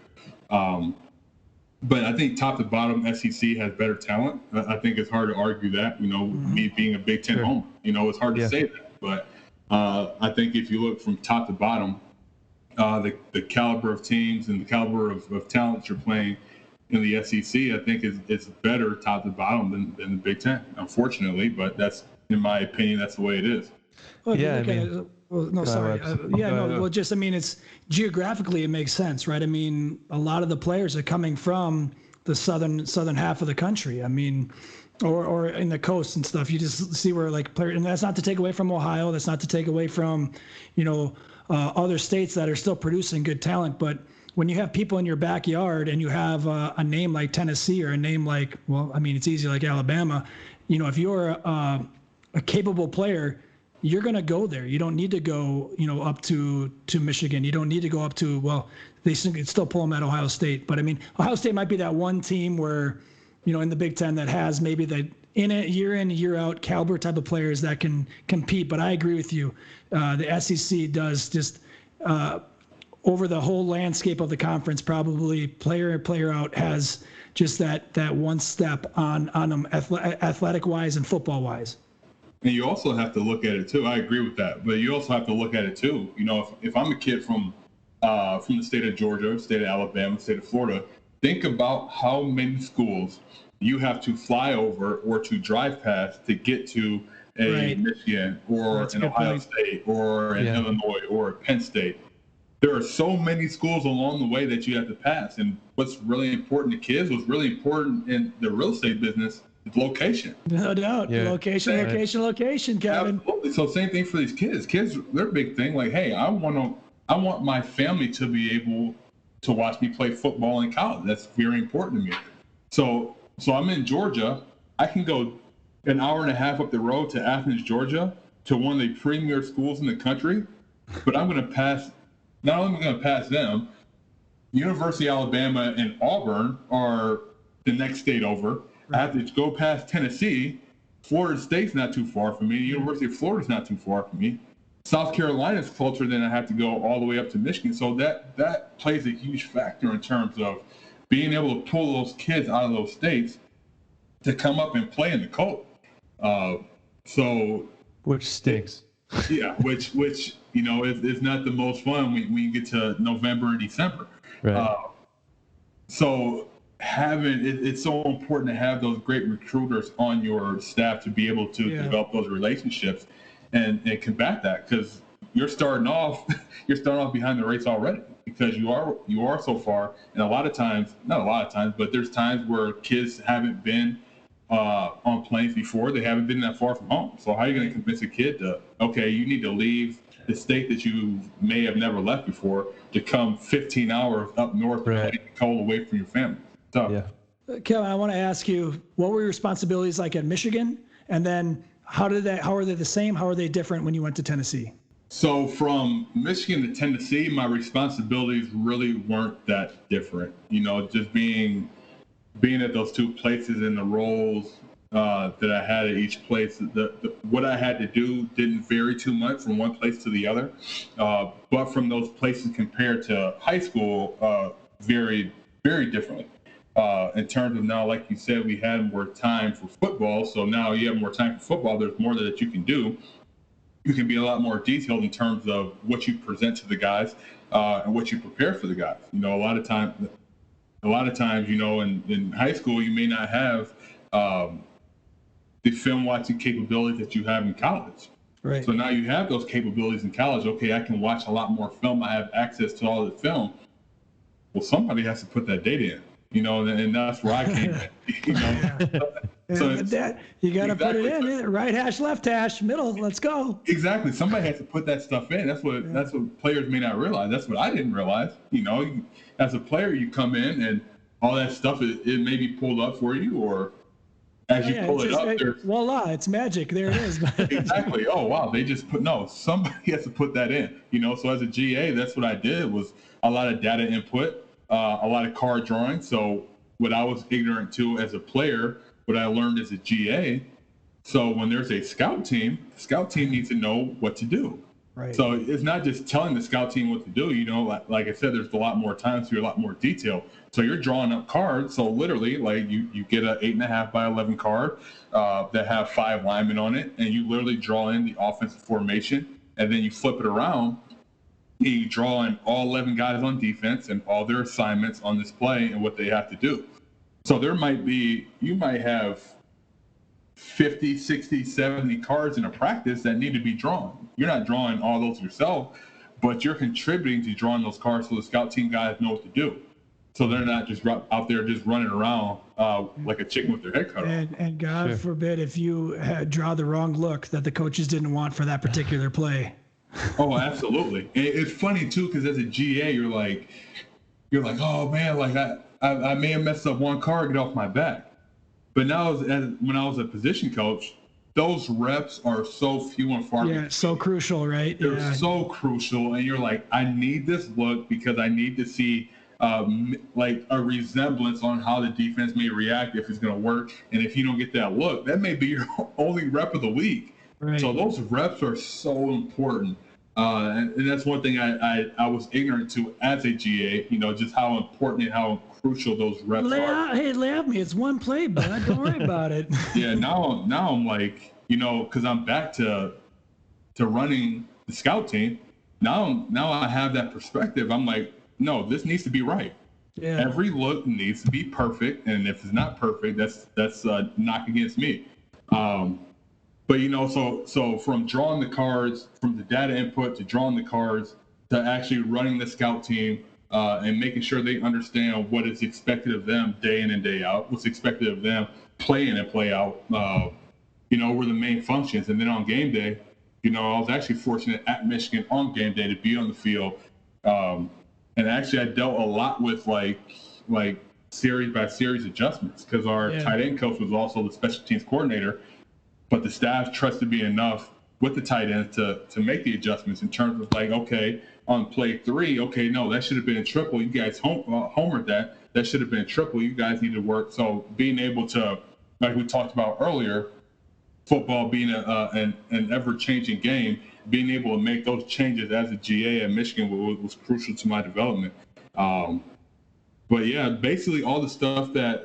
But I think top to bottom, SEC has better talent. I think it's hard to argue that. Me being a Big Ten homer, it's hard to say that. But I think if you look from top to bottom, the caliber of teams and the caliber of talent you're playing in the SEC, I think it's better top to bottom than the Big Ten, unfortunately. But that's, in my opinion, that's the way it is. Well, it's geographically it makes sense, right? I mean, a lot of the players are coming from the southern half of the country. I mean, or in the coast and stuff. You just see where players, and that's not to take away from Ohio. That's not to take away from, other states that are still producing good talent, but when you have people in your backyard and you have a name like Tennessee or a name like, it's easy like Alabama, if you're a capable player, you're going to go there. You don't need to go, up to Michigan. You don't need to go up to, they can still pull them at Ohio State. But Ohio State might be that one team where, in the Big Ten that has maybe the in, year out caliber type of players that can compete. But I agree with you. The SEC does just, over the whole landscape of the conference, probably player out has just that one step on them athletic wise and football wise. And you also have to look at it too. I agree with that, but you also have to look at it too. If I'm a kid from the state of Georgia, state of Alabama, state of Florida, think about how many schools you have to fly over or to drive past to get to a Michigan or an Ohio State or an Illinois or a Penn State. There are so many schools along the way that you have to pass. And what's really important to kids, what's really important in the real estate business, is location. No doubt. Yeah. Location, Kevin. Absolutely. So same thing for these kids. Kids, their big thing, hey, I want my family to be able to watch me play football in college. That's very important to me. So I'm in Georgia. I can go an hour and a half up the road to Athens, Georgia, to one of the premier schools in the country, but I'm going to pass. Not only am I going to pass them, University of Alabama and Auburn are the next state over. Right. I have to go past Tennessee. Florida State's not too far from me. University of Florida's not too far from me. South Carolina's closer than I have to go all the way up to Michigan. So that plays a huge factor in terms of being able to pull those kids out of those states to come up and play in the Colt. Which stinks. Yeah, which is not the most fun when you get to November and December. Right. So it's so important to have those great recruiters on your staff to be able to develop those relationships and combat that, because you're starting off behind the race already, because you are so far. And not a lot of times, but there's times where kids haven't been on planes before. They haven't been that far from home. So how are you going to convince a kid you need to leave the state that you may have never left before to come 15 hours up north and cold away from your family? So, Kevin, I want to ask you, what were your responsibilities like at Michigan? And then How are they the same? How are they different when you went to Tennessee? So from Michigan to Tennessee, my responsibilities really weren't that different. Just being at those two places and the roles that I had at each place, what I had to do didn't vary too much from one place to the other. But from those places compared to high school, very, very differently. In terms of now, like you said, we had more time for football. So now you have more time for football. There's more that you can do. You can be a lot more detailed in terms of what you present to the guys and what you prepare for the guys. A lot of times, in high school, you may not have the film watching capabilities that you have in college. Right. So now you have those capabilities in college. Okay, I can watch a lot more film. I have access to all the film. Well, somebody has to put that data in, and that's where I came in. So you got to put it in, right hash, left hash, middle. Let's go. Exactly. Somebody has to put that stuff in. That's what players may not realize. That's what I didn't realize. As a player, you come in and all that stuff it may be pulled up for you, or as you pull it up, voila, it's magic. There it is. Exactly. Oh wow, they just somebody has to put that in. So as a GA, that's what I did, was a lot of data input, a lot of card drawing. So what I was ignorant to as a player, what I learned as a GA. So when there's a scout team, the scout team needs to know what to do. Right. So it's not just telling the scout team what to do. Like I said, there's a lot more time, so you're a lot more detail. So you're drawing up cards. So literally, like you get a 8.5 by 11 card that have 5 linemen on it, and you literally draw in the offensive formation, and then you flip it around. And you draw in all 11 guys on defense and all their assignments on this play and what they have to do. So you might have 50, 60, 70 cards in a practice that need to be drawn. You're not drawing all those yourself, but you're contributing to drawing those cards so the scout team guys know what to do. So they're not just out there just running around like a chicken with their head cut off. And God forbid if you draw the wrong look that the coaches didn't want for that particular play. Oh, absolutely. And it's funny too, because as a GA, you're like, oh man, like I may have messed up one card, get off my back. But now, when I was a position coach, those reps are so few and far between. Yeah, so crucial, right? They're so crucial, and you're like, I need this look because I need to see like a resemblance on how the defense may react, if it's going to work. And if you don't get that look, that may be your only rep of the week. Right. So those reps are so important. And that's one thing I was ignorant to as a GA, just how important and how crucial those reps are. Hey, lay out me. It's one play, bud. Don't worry about it. Yeah, now I'm like, because I'm back to running the scout team. Now I have that perspective. I'm like, no, this needs to be right. Yeah. Every look needs to be perfect, and if it's not perfect, that's a knock against me. But so from drawing the cards, from the data input to drawing the cards to actually running the scout team and making sure they understand what is expected of them day in and day out, what's expected of them play in and play out, were the main functions. And then on game day, I was actually fortunate at Michigan on game day to be on the field. And actually I dealt a lot with like series by series adjustments, because our tight end coach was also the special teams coordinator. But the staff trusted me enough with the tight end to make the adjustments in terms of like, okay, on play 3, okay, no, that should have been a triple. You guys homered that. That should have been a triple. You guys need to work. So being able to, like we talked about earlier, football being an ever-changing game, being able to make those changes as a GA at Michigan was crucial to my development. But yeah, basically all the stuff that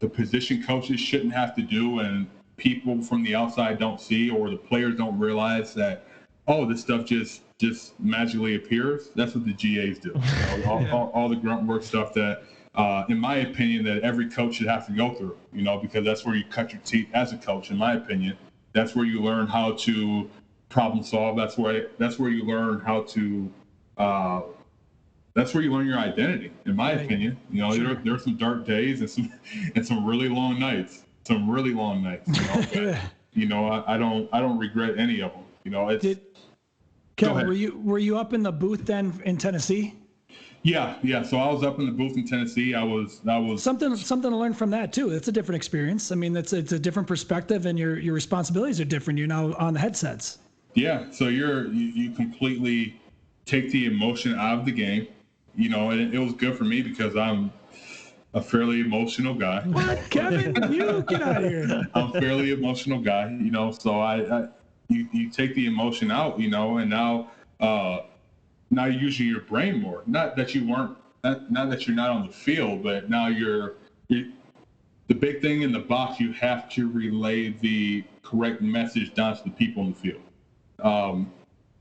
the position coaches shouldn't have to do, and people from the outside don't see, or the players don't realize that, this stuff just magically appears. That's what the GAs do. All the grunt work stuff that, in my opinion, that every coach should have to go through, because that's where you cut your teeth as a coach, in my opinion. That's where you learn how to problem solve. That's where you learn how to, that's where you learn your identity, in my opinion. There are some dark days and some really long nights. Some really long nights. I don't regret any of them. Kevin, were you up in the booth then in Tennessee? Yeah. So I was up in the booth in Tennessee. I was something to learn from that too. It's a different experience. I mean, it's a different perspective, and your responsibilities are different. You're now on the headsets. Yeah. So you completely take the emotion out of the game, and it was good for me because I'm a fairly emotional guy. What, Kevin? You get out of here. I'm a fairly emotional guy, so you take the emotion out, and now you're using your brain more. Not that you're not on the field, but now you're the big thing in the box. You have to relay the correct message down to the people in the field.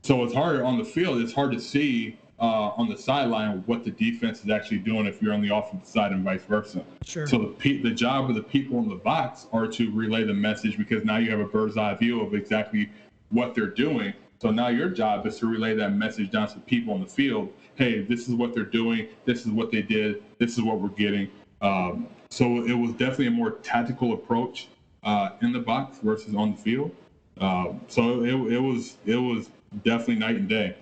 So it's harder on the field. It's hard to see on the sideline what the defense is actually doing if you're on the offensive side and vice versa. Sure. So the job of the people in the box are to relay the message, because now you have a bird's eye view of exactly what they're doing. So now your job is to relay that message down to the people in the field. Hey, this is what they're doing. This is what they did. This is what we're getting. So it was definitely a more tactical approach in the box versus on the field. So it was definitely night and day.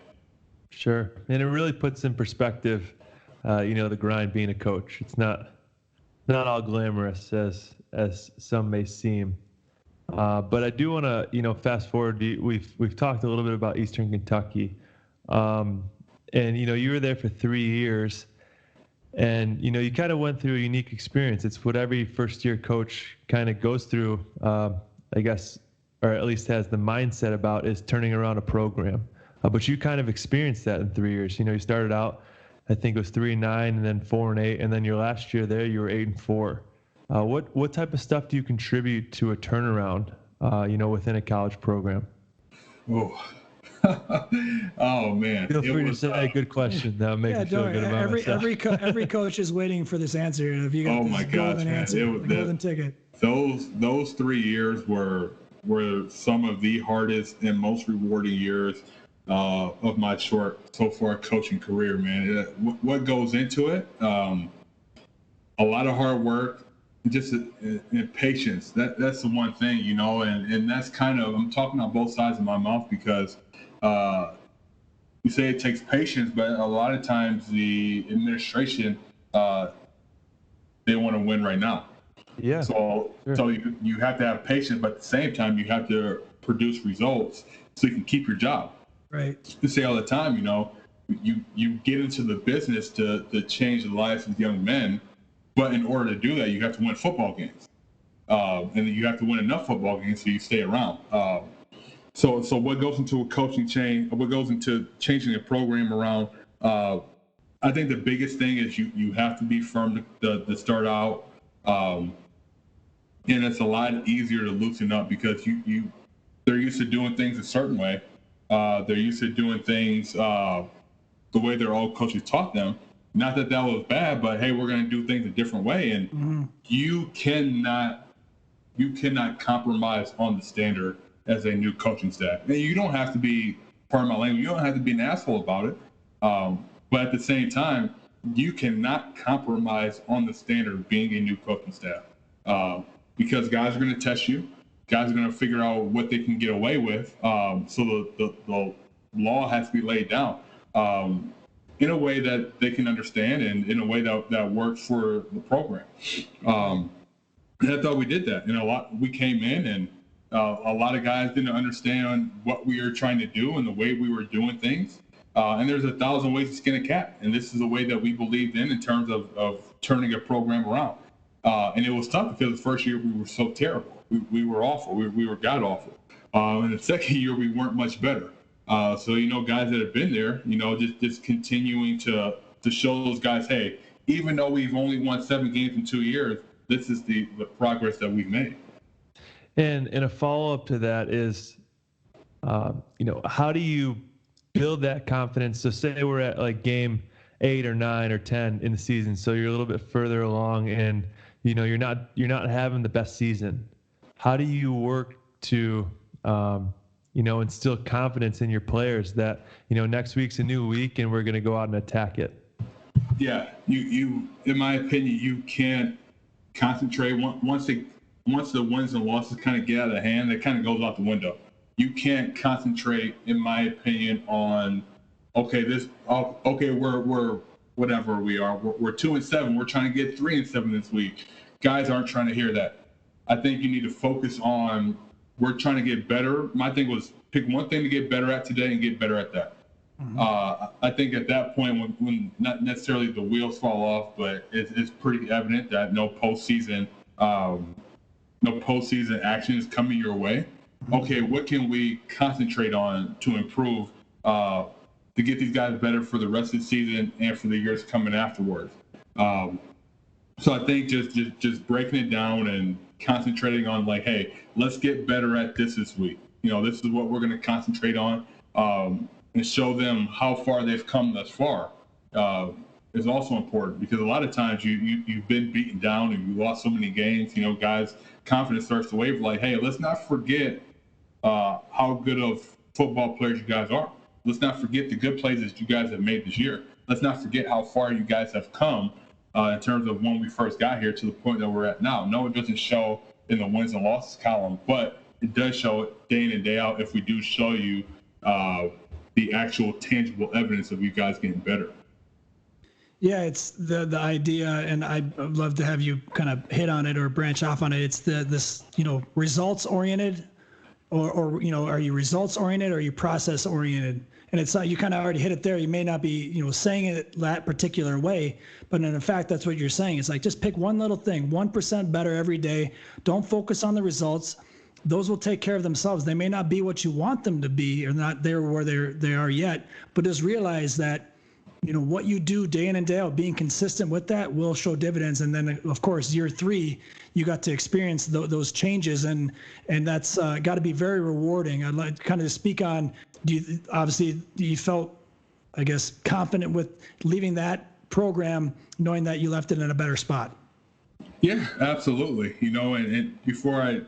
Sure. And it really puts in perspective, the grind being a coach. It's not all glamorous as some may seem. But I do want to, fast forward. We've talked a little bit about Eastern Kentucky, and you were there for 3 years, and you kind of went through a unique experience. It's what every first-year coach kind of goes through, I guess, or at least has the mindset about, is turning around a program. But you kind of experienced that in 3 years. You started out, I think it was 3-9, and then 4-8, and then your last year there, you were 8-4. What type of stuff do you contribute to a turnaround, within a college program? Oh, oh man! Feel free to say a good question. That'll make me feel good about myself. Every coach is waiting for this answer. If you got this golden answer, the golden ticket. Those 3 years were some of the hardest and most rewarding years of my short so far coaching career, man. What goes into it? A lot of hard work, just and patience. That's the one thing, and that's kind of, I'm talking on both sides of my mouth, because you say it takes patience, but a lot of times the administration, they want to win right now. Yeah. So you have to have patience, but at the same time you have to produce results so you can keep your job. Right. You say all the time, you get into the business to change the lives of young men, but in order to do that, you have to win football games, and you have to win enough football games so you stay around. So what goes into a coaching change? What goes into changing a program around? I think the biggest thing is you have to be firm to start out, and it's a lot easier to loosen up, because they're used to doing things a certain way. They're used to doing things the way their old coaches taught them. Not that was bad, but hey, we're going to do things a different way, and you cannot compromise on the standard as a new coaching staff. And you don't have to be, pardon my language, you don't have to be an asshole about it. But at the same time, you cannot compromise on the standard of being a new coaching staff, because guys are going to test you. Guys are going to figure out what they can get away with. So the law has to be laid down in a way that they can understand, and in a way that works for the program. And I thought we did that. We came in, and a lot of guys didn't understand what we were trying to do and the way we were doing things. And there's 1,000 ways to skin a cat. And this is the way that we believed in terms of turning a program around. And it was tough, because the first year we were so terrible. We were awful. We were god awful. And the second year we weren't much better. So guys that have been there, just continuing to show those guys, hey, even though we've only won 7 games in 2 years, this is the progress that we've made. And a follow-up to that is, how do you build that confidence? So say we're at like game 8 or 9 or 10 in the season, so you're a little bit further along, and you're not having the best season. How do you work to instill confidence in your players that next week's a new week and we're going to go out and attack it? Yeah, you in my opinion, you can't concentrate once the wins and losses kind of get out of hand. It kind of goes out the window. You can't concentrate, in my opinion, on we're whatever we are. We're 2-7. We're trying to get 3-7 this week. Guys aren't trying to hear that. I think you need to focus on, we're trying to get better. My thing was pick one thing to get better at today and get better at that. I think at that point, when not necessarily the wheels fall off, but it's pretty evident that no postseason action is coming your way. Okay, what can we concentrate on to improve to get these guys better for the rest of the season and for the years coming afterwards? So I think just breaking it down and concentrating on like, hey, let's get better at this week. This is what we're going to concentrate on, and show them how far they've come thus far is also important, because a lot of times you've been beaten down and you lost so many games. Guys' confidence starts to waver. Like, hey, let's not forget how good of football players you guys are. Let's not forget the good plays that you guys have made this year. Let's not forget how far you guys have come in terms of when we first got here to the point that we're at now. No, it doesn't show in the wins and losses column, but it does show it day in and day out if we do show you the actual tangible evidence of you guys getting better. Yeah, it's the idea, and I'd love to have you kind of hit on it or branch off on it. It's this results oriented, or are you results oriented or are you process oriented? And it's not, you kind of already hit it there. You may not be saying it that particular way, but in fact that's what you're saying. It's like, just pick one little thing, 1% better every day. Don't focus on the results. Those will take care of themselves. They may not be what you want them to be, or not there where they are yet, but just realize that what you do day in and day out, being consistent with that, will show dividends. And then of course year 3, you got to experience those changes, and that's got to be very rewarding. I'd like to kind of speak on, you felt, I guess, confident with leaving that program, knowing that you left it in a better spot? Yeah, absolutely. And before I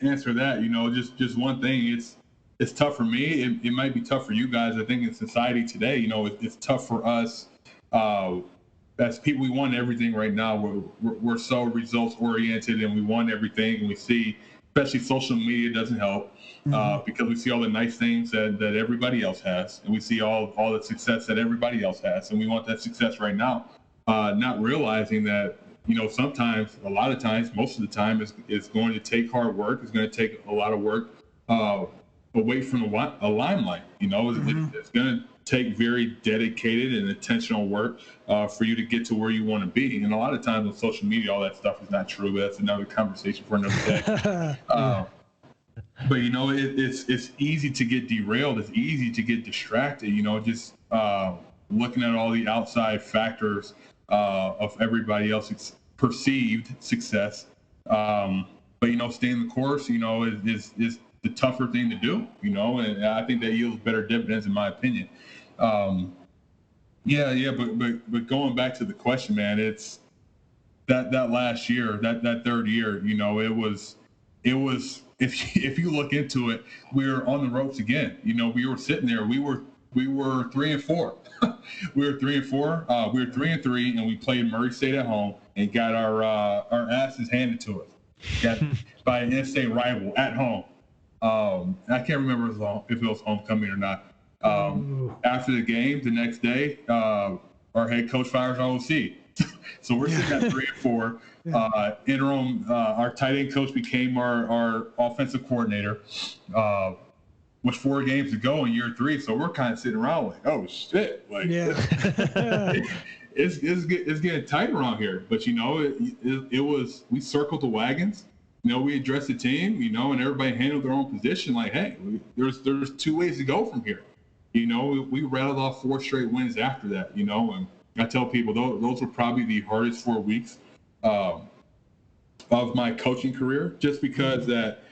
answer that, just one thing, it's tough for me. It might be tough for you guys. I think in society today, it's tough for us as people. We want everything right now. We're so results oriented, and we want everything. And we see, especially social media doesn't help because we see all the nice things that everybody else has, and we see all the success that everybody else has, and we want that success right now. Not realizing that sometimes, a lot of times, most of the time, it's going to take hard work. It's going to take a lot of work away from a limelight. It's going to take very dedicated and intentional work for you to get to where you want to be. And a lot of times on social media, all that stuff is not true, but that's another conversation for another day. But it's easy to get derailed. It's easy to get distracted. Just looking at all the outside factors of everybody else's perceived success. But staying the course, is the tougher thing to do. And I think that yields better dividends, in my opinion. But going back to the question, man, it's that last year, that third year, it was if you look into it, we were on the ropes again. We were sitting there. We were 3-4. We were 3-4. We were 3-3, and we played Murray State at home and got our asses handed to us by an in-state rival at home. I can't remember if it was homecoming or not. After the game, the next day, our head coach fires our OC. So we're sitting at 3-4. Interim, our tight end coach became our offensive coordinator. With 4 games to go in year 3, so we're kind of sitting around like, oh shit, like it's getting tight around here. But it was, we circled the wagons. We addressed the team, and everybody handled their own position. Like, hey, there's 2 ways to go from here. We rattled off 4 straight wins after that. And I tell people those were probably the hardest 4 weeks of my coaching career, just because that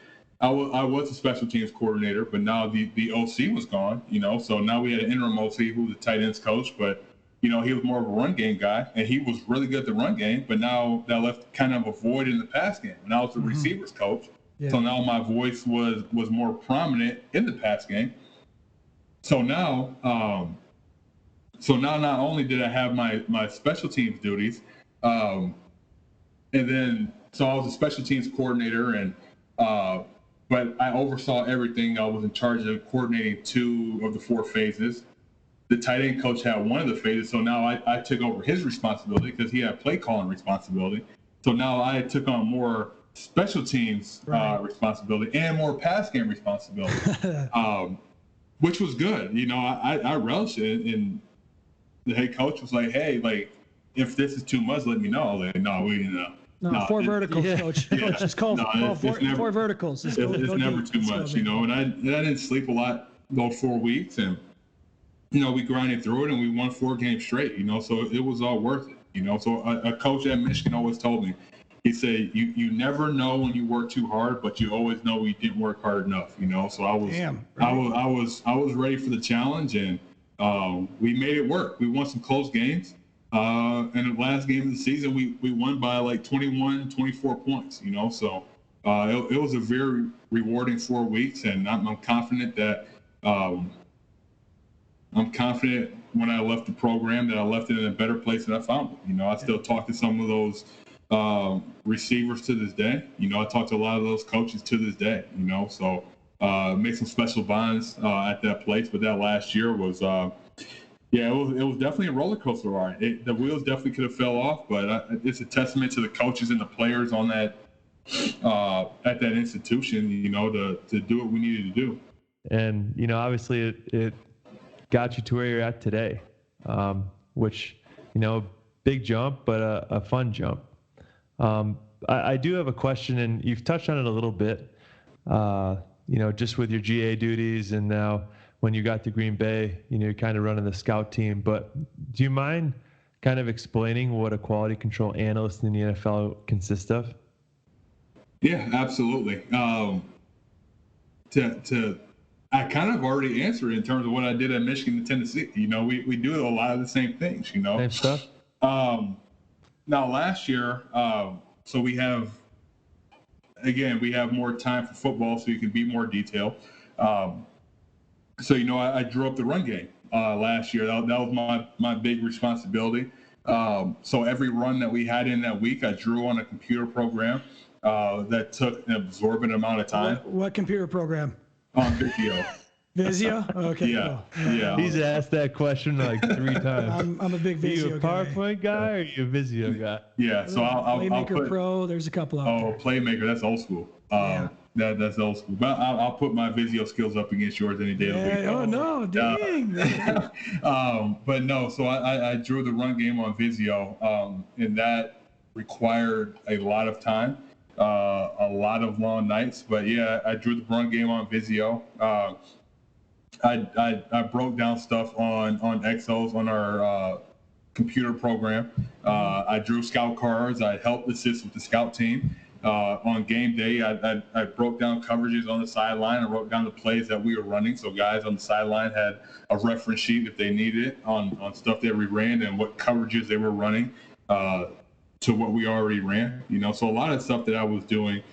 I was a special teams coordinator, but now the OC was gone. So now we had an interim OC who was a tight ends coach, but he was more of a run game guy, and he was really good at the run game. But now that left kind of a void in the pass game. And I was the receivers coach, so now my voice was more prominent in the pass game. So now, not only did I have my special teams duties, and then so I was a special teams coordinator, and but I oversaw everything. I was in charge of coordinating 2 of the 4 phases. the tight end coach had one of the phases, so now I took over his responsibility because he had play calling responsibility. So now I took on more special teams responsibility and more pass game responsibility, which was good. You know, I relished it, and the head coach was like, "Hey, like if this is too much, let me know." I was like, "No, we No, 4 verticals, coach. Yeah. Coach, just call four verticals. It's never too much, you know. And I didn't sleep a lot those 4 weeks, and you know, we grinded through it, and we won 4 games straight, you know. So it was all worth it, you know. So a coach at Michigan always told me, he said, you never know when you work too hard, but you always know when you didn't work hard enough, you know. So I was ready for the challenge, and we made it work. We won some close games. And the last game of the season, we won by like 21, 24 points, you know. So it was a very rewarding 4 weeks, and I'm confident that when I left the program that I left it in a better place than I found it. You know, I still talk to some of those receivers to this day. You know, I talk to a lot of those coaches to this day, you know. So make some special bonds at that place. But that last year was it was definitely a roller coaster ride. The wheels definitely could have fell off, but it's a testament to the coaches and the players on that at that institution, you know, to do what we needed to do. And you know, obviously, it got you to where you're at today, which, you know, big jump, but a fun jump. I do have a question, and you've touched on it a little bit. You know, just with your GA duties, and now when you got to Green Bay, you know, you're kind of running the scout team. But do you mind kind of explaining what a quality control analyst in the NFL consists of? Yeah, absolutely. I kind of already answered in terms of what I did at Michigan and Tennessee. You know, we do a lot of the same things, you know. Same stuff? Now, last year, so we have more time for football, so you can be more detailed. So, you know, I drew up the run game last year. That was my big responsibility. So every run that we had in that week, I drew on a computer program that took an absorbent amount of time. What computer program? On Visio. Visio? Okay. Yeah, cool. yeah. He's asked that question like 3 times. I'm a big Visio guy. Are you a PowerPoint guy or are you a Visio guy? Yeah, so I'll Playmaker put, Pro, there's a couple out there. Playmaker, that's old school. Yeah. That's old school. But I'll put my Visio skills up against yours any day of the week. Oh, no, dang. But no, so I drew the run game on Visio, and that required a lot of time, a lot of long nights. But yeah, I drew the run game on Visio. I broke down stuff on Exos on our computer program. I drew scout cards. I helped assist with the scout team. On game day, I broke down coverages on the sideline. I wrote down the plays that we were running. So guys on the sideline had a reference sheet if they needed it on stuff that we ran and what coverages they were running to what we already ran. You know, so a lot of stuff that I was doing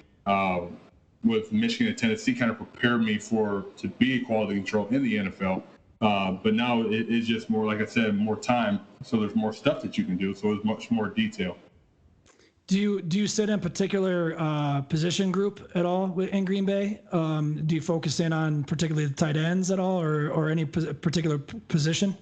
with Michigan and Tennessee kind of prepared me to be a quality control in the NFL. But now it's just more, like I said, more time. So there's more stuff that you can do. So it's much more detail. Do you sit in a particular position group at all in Green Bay? Do you focus in on particularly the tight ends at all, or any particular position?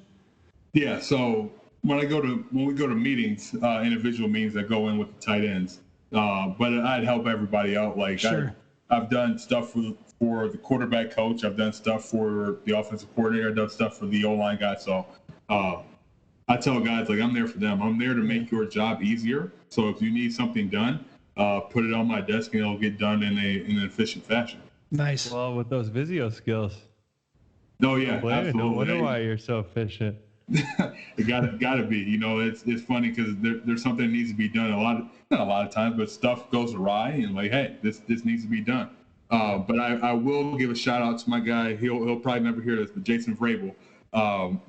Yeah. So when we go to meetings, individual meetings, I go in with the tight ends. But I'd help everybody out. Like sure. I've done stuff for the quarterback coach. I've done stuff for the offensive coordinator. I've done stuff for the O-line guy. So I tell guys, like, I'm there for them. I'm there to make your job easier. So if you need something done, put it on my desk and it'll get done in an efficient fashion. Nice. Well, with those Visio skills. Oh yeah, absolutely. No wonder why you're so efficient. It gotta be. You know, it's funny because there's something that needs to be done. Not a lot of times, but stuff goes awry and like, hey, this needs to be done. But I will give a shout out to my guy. He'll probably never hear this, but Jason Vrabel,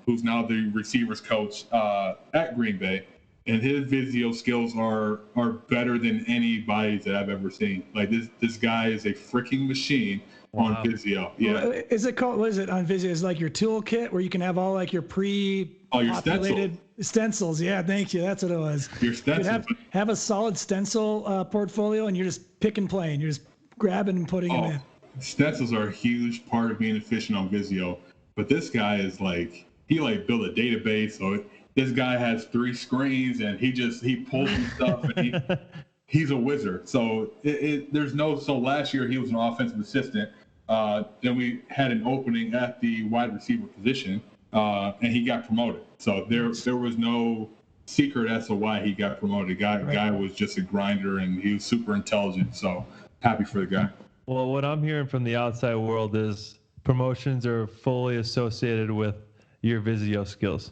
who's now the receivers coach at Green Bay, and his Visio skills are better than anybody's that I've ever seen. Like this guy is a freaking machine. Wow. On Visio, yeah. Well, is it called? What is it on Visio? Is it like your toolkit where you can have all like your pre-populated stencils? Yeah, thank you. That's what it was. Your stencils. Have a solid stencil portfolio, and you're just pick and playing. You're just grabbing and putting them in. Stencils are a huge part of being efficient on Visio, but this guy is like like built a database. So this guy has 3 screens and he pulls some stuff and he's a wizard. So so last year he was an offensive assistant. Then we had an opening at the wide receiver position, and he got promoted. So there was no secret as to why he got promoted. Guy was just a grinder, and he was super intelligent. So happy for the guy. Well, what I'm hearing from the outside world is promotions are fully associated with your Visio skills.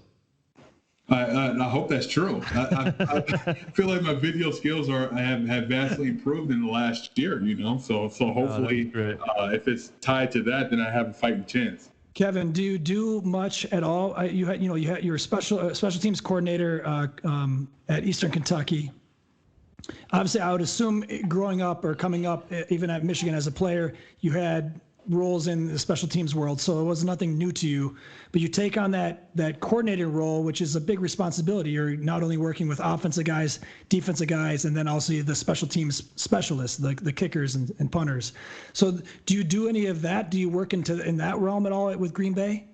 I hope that's true. I feel like my video skills have vastly improved in the last year. So hopefully, if it's tied to that, then I have a fighting chance. Kevin, do you do much at all? You had your special teams coordinator at Eastern Kentucky. Obviously, I would assume growing up or coming up, even at Michigan as a player, you had roles in the special teams world, so it was nothing new to you. But you take on that coordinator role, which is a big responsibility. You're not only working with offensive guys, defensive guys, and then also the special teams specialists, the kickers and punters. So do you do any of that? Do you work in that realm at all with Green Bay?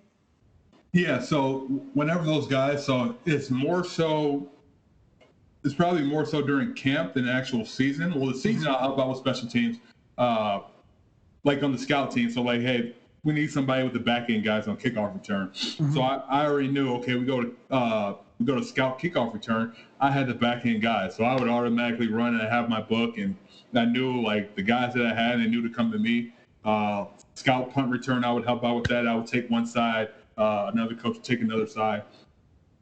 Yeah, so whenever those guys, so it's probably more so during camp than the actual season. Well, the season I'll help out with special teams, like on the scout team. So like, hey, we need somebody with the back end guys on kickoff return. Mm-hmm. So I already knew, okay, we go to scout kickoff return. I had the back end guys, so I would automatically run and I have my book, and I knew like the guys that I had, they knew to come to me. Scout punt return, I would help out with that. I would take one side, another coach would take another side.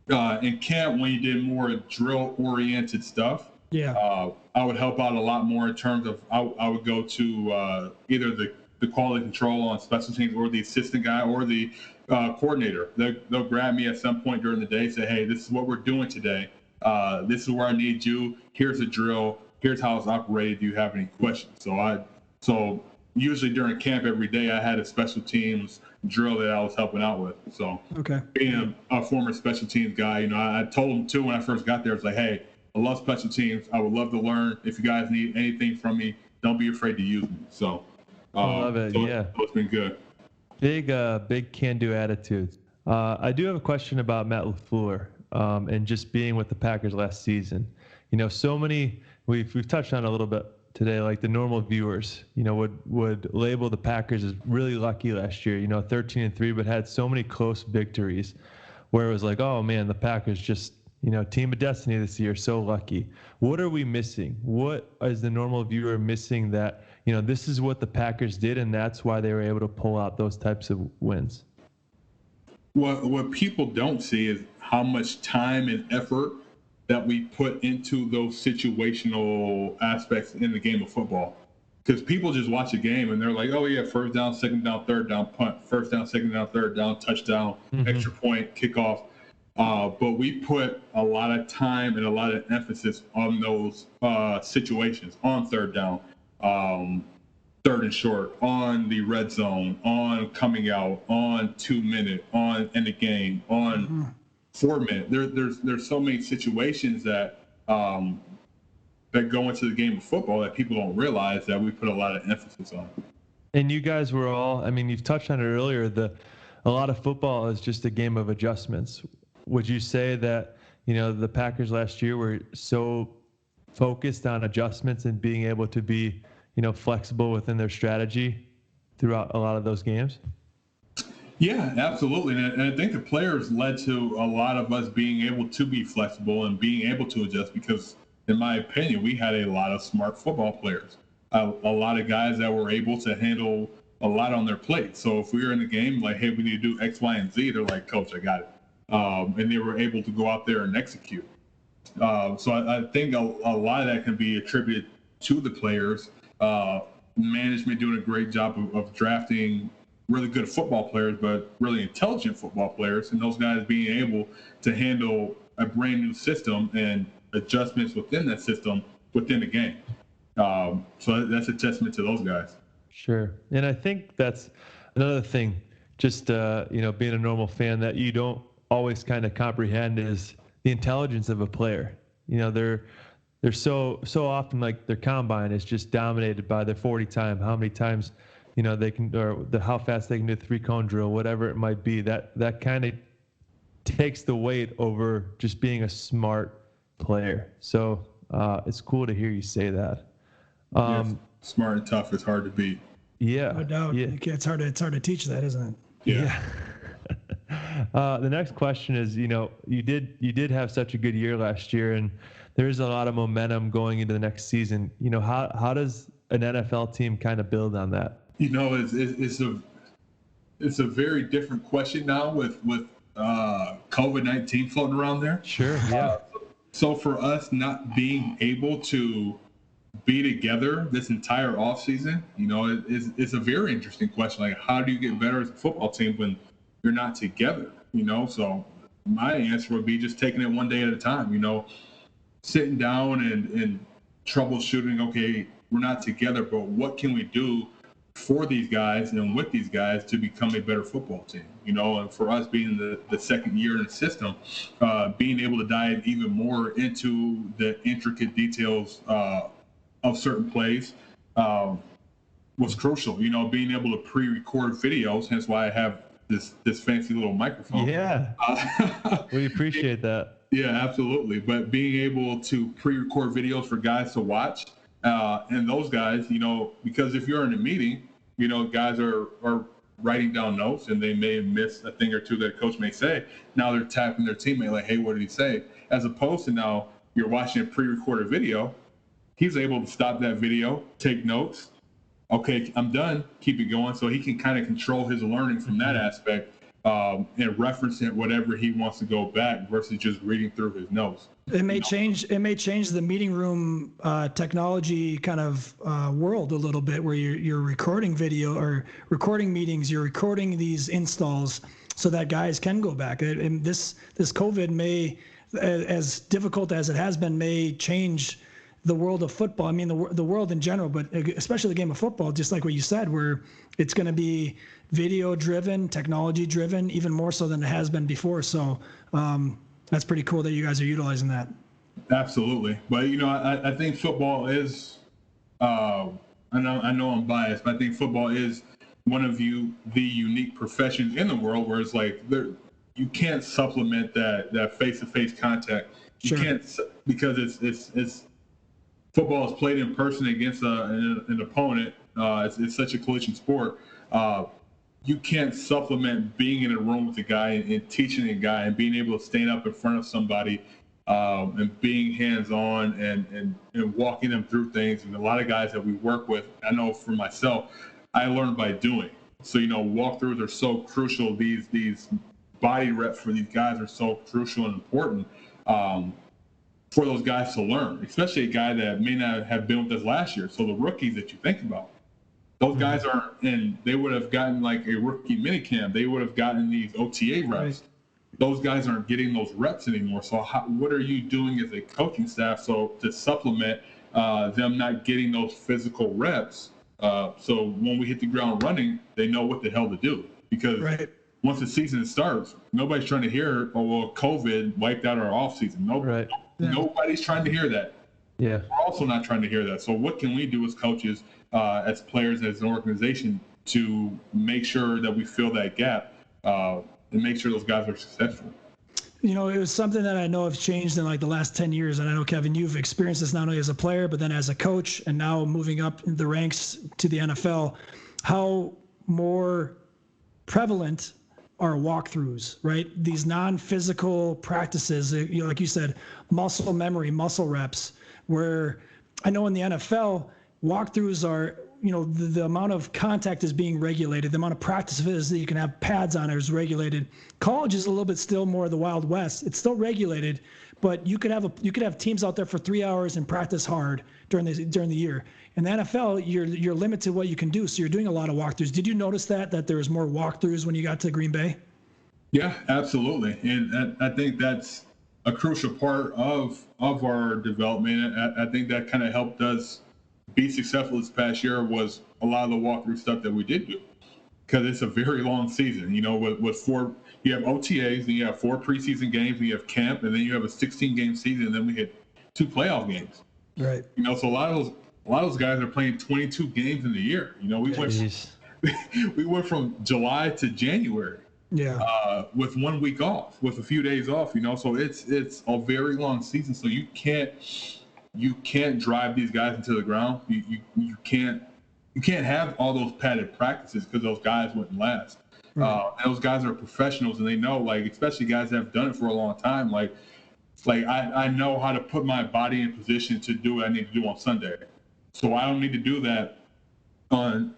In camp, when you did more drill oriented stuff, I would help out a lot more in terms of I would go to either the quality control on special teams or the assistant guy or the coordinator. They'll grab me at some point during the day, say, hey, this is what we're doing today. This is where I need you. Here's a drill. Here's how it's operated. Do you have any questions? So usually during camp every day, I had a special teams drill that I was helping out with. So being a former special teams guy, I told them too when I first got there, it's like, hey, I love special teams. I would love to learn. If you guys need anything from me, don't be afraid to use me. So I love it. So it's been good. Big can-do attitude. I do have a question about Matt LaFleur and just being with the Packers last season. So many we've touched on a little bit today, like the normal viewers, would label the Packers as really lucky last year. 13-3, but had so many close victories, where it was like, oh man, the Packers just team of destiny this year, so lucky. What are we missing? What is the normal viewer missing that, this is what the Packers did and that's why they were able to pull out those types of wins? What people don't see is how much time and effort that we put into those situational aspects in the game of football. Because people just watch a game and they're like, oh yeah, first down, second down, third down, punt, first down, second down, third down, touchdown, extra point, kickoff. But we put a lot of time and a lot of emphasis on those situations, on third down, third and short, on the red zone, on coming out, on 2 minute, on end of game, on 4 minute. There's so many situations that that go into the game of football that people don't realize that we put a lot of emphasis on. And you guys were all, you've touched on it earlier, a lot of football is just a game of adjustments. Would you say that, the Packers last year were so focused on adjustments and being able to be, flexible within their strategy throughout a lot of those games? Yeah, absolutely. And I think the players led to a lot of us being able to be flexible and being able to adjust because, in my opinion, we had a lot of smart football players, a lot of guys that were able to handle a lot on their plate. So if we were in the game, like, hey, we need to do X, Y, and Z, they're like, coach, I got it. And they were able to go out there and execute. So I think a lot of that can be attributed to the players. Management doing a great job of drafting really good football players, but really intelligent football players, and those guys being able to handle a brand new system and adjustments within that system within the game. So that's a testament to those guys. Sure. And I think that's another thing, just, being a normal fan that you don't always kind of comprehend is the intelligence of a player. They're so often, like, their combine is just dominated by their 40 time, how many times, they can, or how fast they can do the 3-cone drill, whatever it might be. That kind of takes the weight over just being a smart player. So it's cool to hear you say that. Yes. Smart and tough is hard to beat. Yeah, no doubt. Yeah. It's hard to teach that, isn't it? Yeah. The next question is, you did have such a good year last year, and there's a lot of momentum going into the next season. How does an NFL team kind of build on that? It's a very different question now with COVID-19 floating around there. Sure. Yeah. So for us not being able to be together this entire offseason, it's a very interesting question. Like, how do you get better as a football team when you're not together? So my answer would be just taking it one day at a time, sitting down and troubleshooting, okay, we're not together, but what can we do for these guys and with these guys to become a better football team, and for us being the second year in the system, being able to dive even more into the intricate details of certain plays was crucial. Being able to pre-record videos, hence why I have this fancy little microphone. Yeah, we appreciate that. Yeah, absolutely. But being able to pre-record videos for guys to watch, and those guys, because if you're in a meeting, guys are writing down notes and they may have missed a thing or two that a coach may say. Now they're tapping their teammate like, hey, what did he say? As opposed to now you're watching a pre-recorded video. He's able to stop that video, take notes. Okay, I'm done. Keep it going. So he can kind of control his learning from that aspect and reference it whatever he wants to go back versus just reading through his notes. It may change the meeting room technology kind of world a little bit, where you're recording video or recording meetings, you're recording these installs so that guys can go back. And this COVID may, as difficult as it has been, may change the world of football. I mean, the world in general, but especially the game of football, just like what you said, where it's going to be video driven, technology driven, even more so than it has been before. So that's pretty cool that you guys are utilizing that. Absolutely. But, I think football is, I know I'm biased, but I think football is one of the unique professions in the world where it's like you can't supplement that face-to-face contact. You can't, because it's football is played in person against an opponent. It's such a collision sport. You can't supplement being in a room with a guy and teaching a guy and being able to stand up in front of somebody and being hands-on and walking them through things. And a lot of guys that we work with, I know for myself, I learned by doing. So, walkthroughs are so crucial. These body reps for these guys are so crucial and important for those guys to learn, especially a guy that may not have been with us last year. So the rookies that you think about, those guys aren't, and they would have gotten like a rookie minicamp. They would have gotten these OTA reps. Right. Those guys aren't getting those reps anymore. So what are you doing as a coaching staff to supplement them not getting those physical reps? So when we hit the ground running, they know what the hell to do. Because once the season starts, nobody's trying to hear, oh, well, COVID wiped out our offseason. Nobody's trying to hear that. Yeah. We're also not trying to hear that. So what can we do as coaches, as players, as an organization, to make sure that we fill that gap and make sure those guys are successful? It was something that I know has changed in like the last 10 years. And I know, Kevin, you've experienced this not only as a player, but then as a coach, and now moving up the ranks to the NFL. How more prevalent are walkthroughs, right? These non-physical practices, like you said, muscle memory, muscle reps, where I know in the NFL, walkthroughs are, the amount of contact is being regulated. The amount of practice of it is that you can have pads on it is regulated. College is a little bit still more the Wild West. It's still regulated, but you could have teams out there for 3 hours and practice hard during the year. In the NFL, you're limited to what you can do, so you're doing a lot of walkthroughs. Did you notice that there was more walkthroughs when you got to Green Bay? Yeah, absolutely, and I think that's a crucial part of our development. I think that kind of helped us be successful this past year was a lot of the walkthrough stuff that we did do, because it's a very long season. With four, you have OTAs, and you have 4 preseason games, and you have camp, and then you have a 16-game season, and then we hit 2 playoff games. Right. So a lot of those guys are playing 22 games in the year. We went from July to January. with 1 week off, with a few days off, so it's a very long season. So you can't drive these guys into the ground. You can't have all those padded practices because those guys wouldn't last. And those guys are professionals, and they know, like, especially guys that have done it for a long time, like I know how to put my body in position to do what I need to do on Sunday. So I don't need to do that on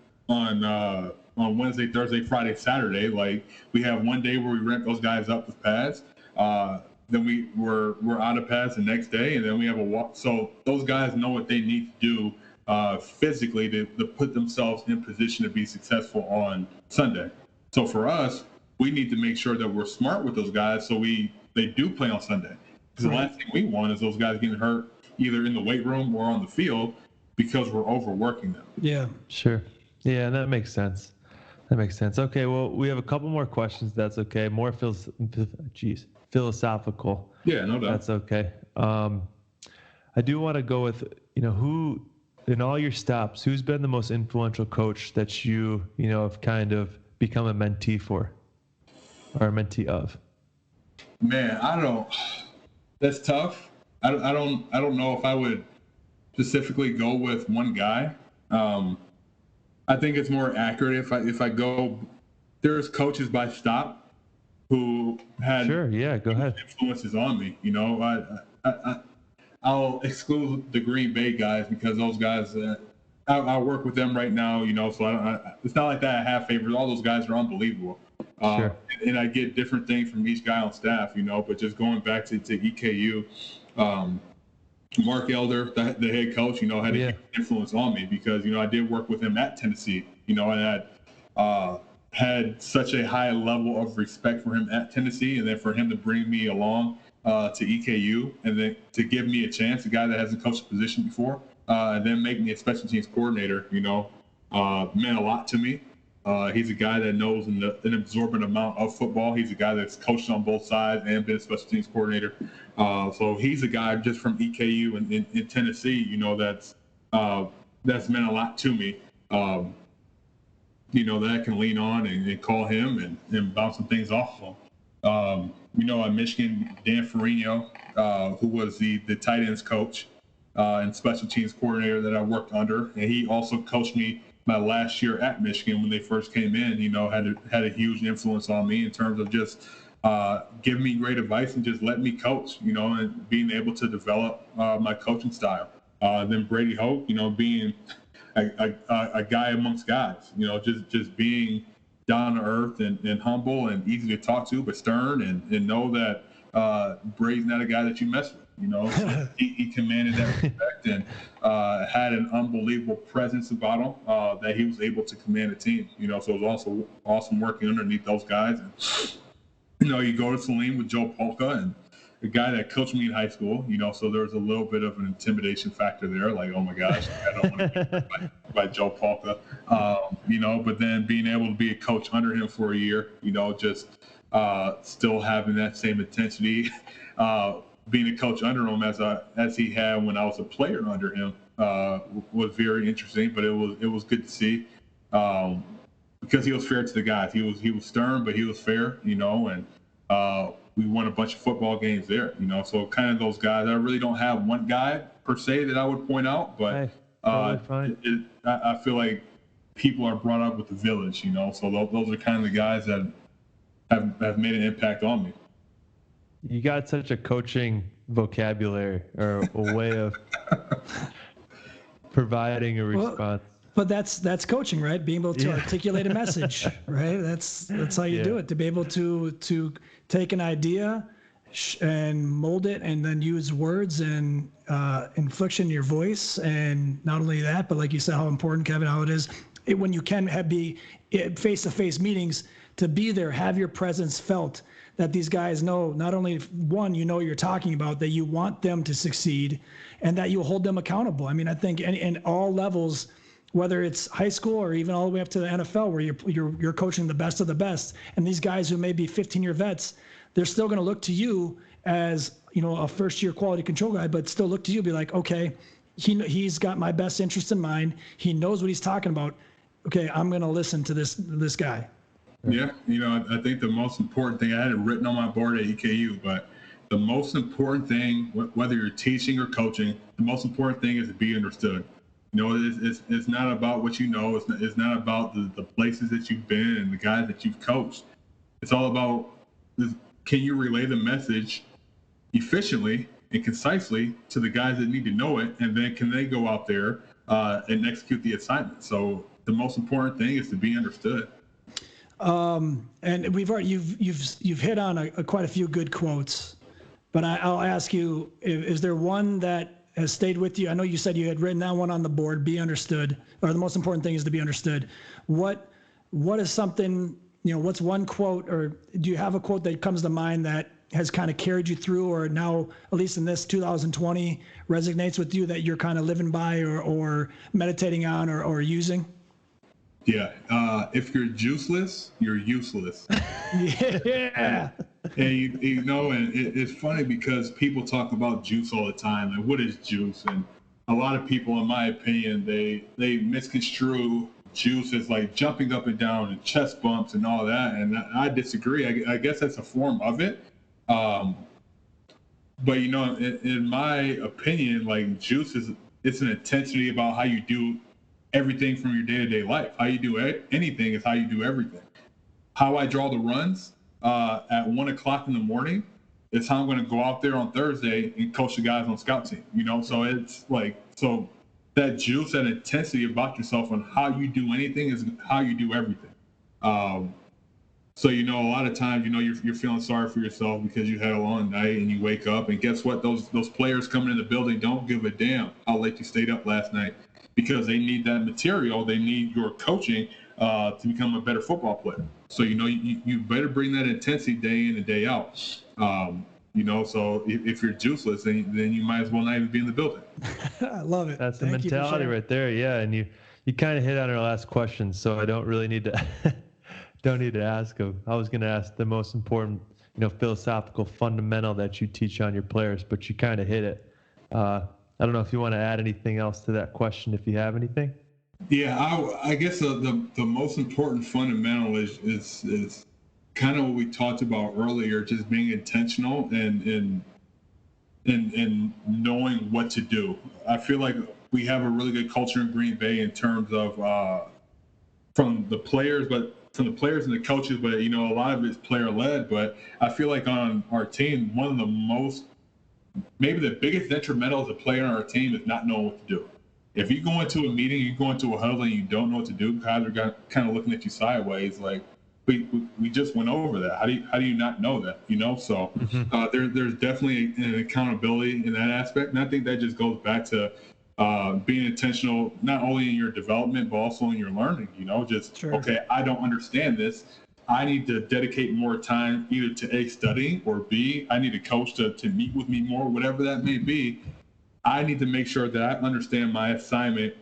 Wednesday, Thursday, Friday, Saturday. Like, we have one day where we ramp those guys up with pads. Then we're out of pads the next day, and then we have a walk. So those guys know what they need to do physically to put themselves in position to be successful on Sunday. So for us, we need to make sure that we're smart with those guys so they do play on Sunday. Because the last thing we want is those guys getting hurt either in the weight room or on the field because we're overworking them. Yeah, sure. Yeah, that makes sense. Okay, well, we have a couple more questions. That's okay. More philosophical. Yeah, no doubt. That's okay. I do want to go with, who, in all your stops, who's been the most influential coach that you have kind of become a mentee for or a mentee of? Man, I don't. That's tough. I don't know if I would specifically go with one guy. I think it's more accurate if I go. There's coaches by stop who had go ahead. influences on me. I'll exclude the Green Bay guys because those guys. I work with them right now, so it's not like that I have favorites. All those guys are unbelievable. Sure. And I get different things from each guy on staff, but just going back to EKU, Mark Elder, the head coach, had a huge influence on me because, I did work with him at Tennessee, and I had such a high level of respect for him at Tennessee, and then for him to bring me along to EKU and then to give me a chance, a guy that hasn't coached a position before, and then make me a special teams coordinator, meant a lot to me. He's a guy that knows an absorbent amount of football. He's a guy that's coached on both sides and been a special teams coordinator. So he's a guy just from EKU in Tennessee, that's meant a lot to me. That I can lean on and call him and bounce some things off of him. At Michigan, Dan Ferrigno, who was the tight ends coach and special teams coordinator that I worked under, and he also coached me my last year at Michigan when they first came in. Had a huge influence on me in terms of just giving me great advice and just letting me coach, and being able to develop my coaching style. Then Brady Hoke, being a guy amongst guys, just being down to earth and humble and easy to talk to, but stern and know that Brady's not a guy that you mess with. He commanded that respect and had an unbelievable presence about him that he was able to command a team. So it was also awesome working underneath those guys. And you go to Saline with Joe Polka, and a guy that coached me in high school. So there was a little bit of an intimidation factor there. Like, oh my gosh, I don't want to get hurt by Joe Polka. But then being able to be a coach under him for a year. Just still having that same intensity. Being a coach under him as he had when I was a player under him was very interesting, but it was good to see because he was fair to the guys. He was stern, but he was fair, and we won a bunch of football games there, So kind of those guys. I really don't have one guy per se that I would point out, but I feel like people are brought up with the village, So those are kind of the guys that have made an impact on me. You got such a coaching vocabulary or a way of providing a response. But that's coaching, right? Being able to articulate a message, right? That's how you do it. To be able to take an idea and mold it, and then use words and inflection in your voice, and not only that, but like you said, how important, Kevin, how it is when you can be face-to-face meetings, to be there, have your presence felt. That these guys know not only one, what you're talking about, that you want them to succeed, and that you hold them accountable. I mean, I think in all levels, whether it's high school or even all the way up to the NFL, where you're coaching the best of the best, and these guys who may be 15-year vets, they're still going to look to you as a first-year quality control guy, but still look to you, be like, okay, he's got my best interest in mind. He knows what he's talking about. Okay, I'm going to listen to this guy. Yeah, I think the most important thing, I had it written on my board at EKU, but the most important thing, whether you're teaching or coaching, the most important thing is to be understood. It's not about what you know. It's not about the places that you've been and the guys that you've coached. It's all about, can you relay the message efficiently and concisely to the guys that need to know it, and then can they go out there and execute the assignment? So the most important thing is to be understood. And you've hit on quite a few good quotes, but I'll ask you, is there one that has stayed with you? I know you said you had written that one on the board, be understood, or the most important thing is to be understood. What is something, what's one quote, or do you have a quote that comes to mind that has kind of carried you through, or now, at least in this 2020, resonates with you that you're kind of living by or meditating on or using? Yeah. If you're juiceless, you're useless. Yeah. And and it's funny because people talk about juice all the time. And what is juice? And a lot of people, in my opinion, they misconstrue juice as like jumping up and down and chest bumps and all that. And I disagree. I guess that's a form of it. But in my opinion, like juice it's an intensity about how you do everything from your day-to-day life. How you do anything is how you do everything. How I draw the runs at 1:00 in the morning is how I'm going to go out there on Thursday and coach the guys on scout team. So it's like, so that juice, that intensity about yourself and how you do anything is how you do everything. So a lot of times you're feeling sorry for yourself because you had a long night and you wake up, and guess what? Those players coming in the building don't give a damn how late you stayed up last night, because they need that material. They need your coaching to become a better football player. So you better bring that intensity day in and day out. So if you're juiceless, then you might as well not even be in the building. I love it. That's the mentality right there. Yeah, and you kind of hit on our last question, so I don't really need to don't need to ask them. I was going to ask the most important, philosophical fundamental that you teach on your players, but you kind of hit it. I don't know if you want to add anything else to that question, if you have anything. Yeah, I guess the most important fundamental is kind of what we talked about earlier, just being intentional and knowing what to do. I feel like we have a really good culture in Green Bay in terms of from the players and the coaches, but a lot of it's player led. But I feel like on our team, one of the maybe the biggest detrimental as a player on our team is not knowing what to do. If you go into a meeting, you go into a huddle and you don't know what to do, guys are kind of looking at you sideways like, we just went over that. How do you not know that? So there's definitely an accountability in that aspect, and I think that just goes back to being intentional, not only in your development but also in your learning. Sure. Okay, I don't understand this. I need to dedicate more time either to A, studying, or B, I need a coach to meet with me more, whatever that may be. I need to make sure that I understand my assignment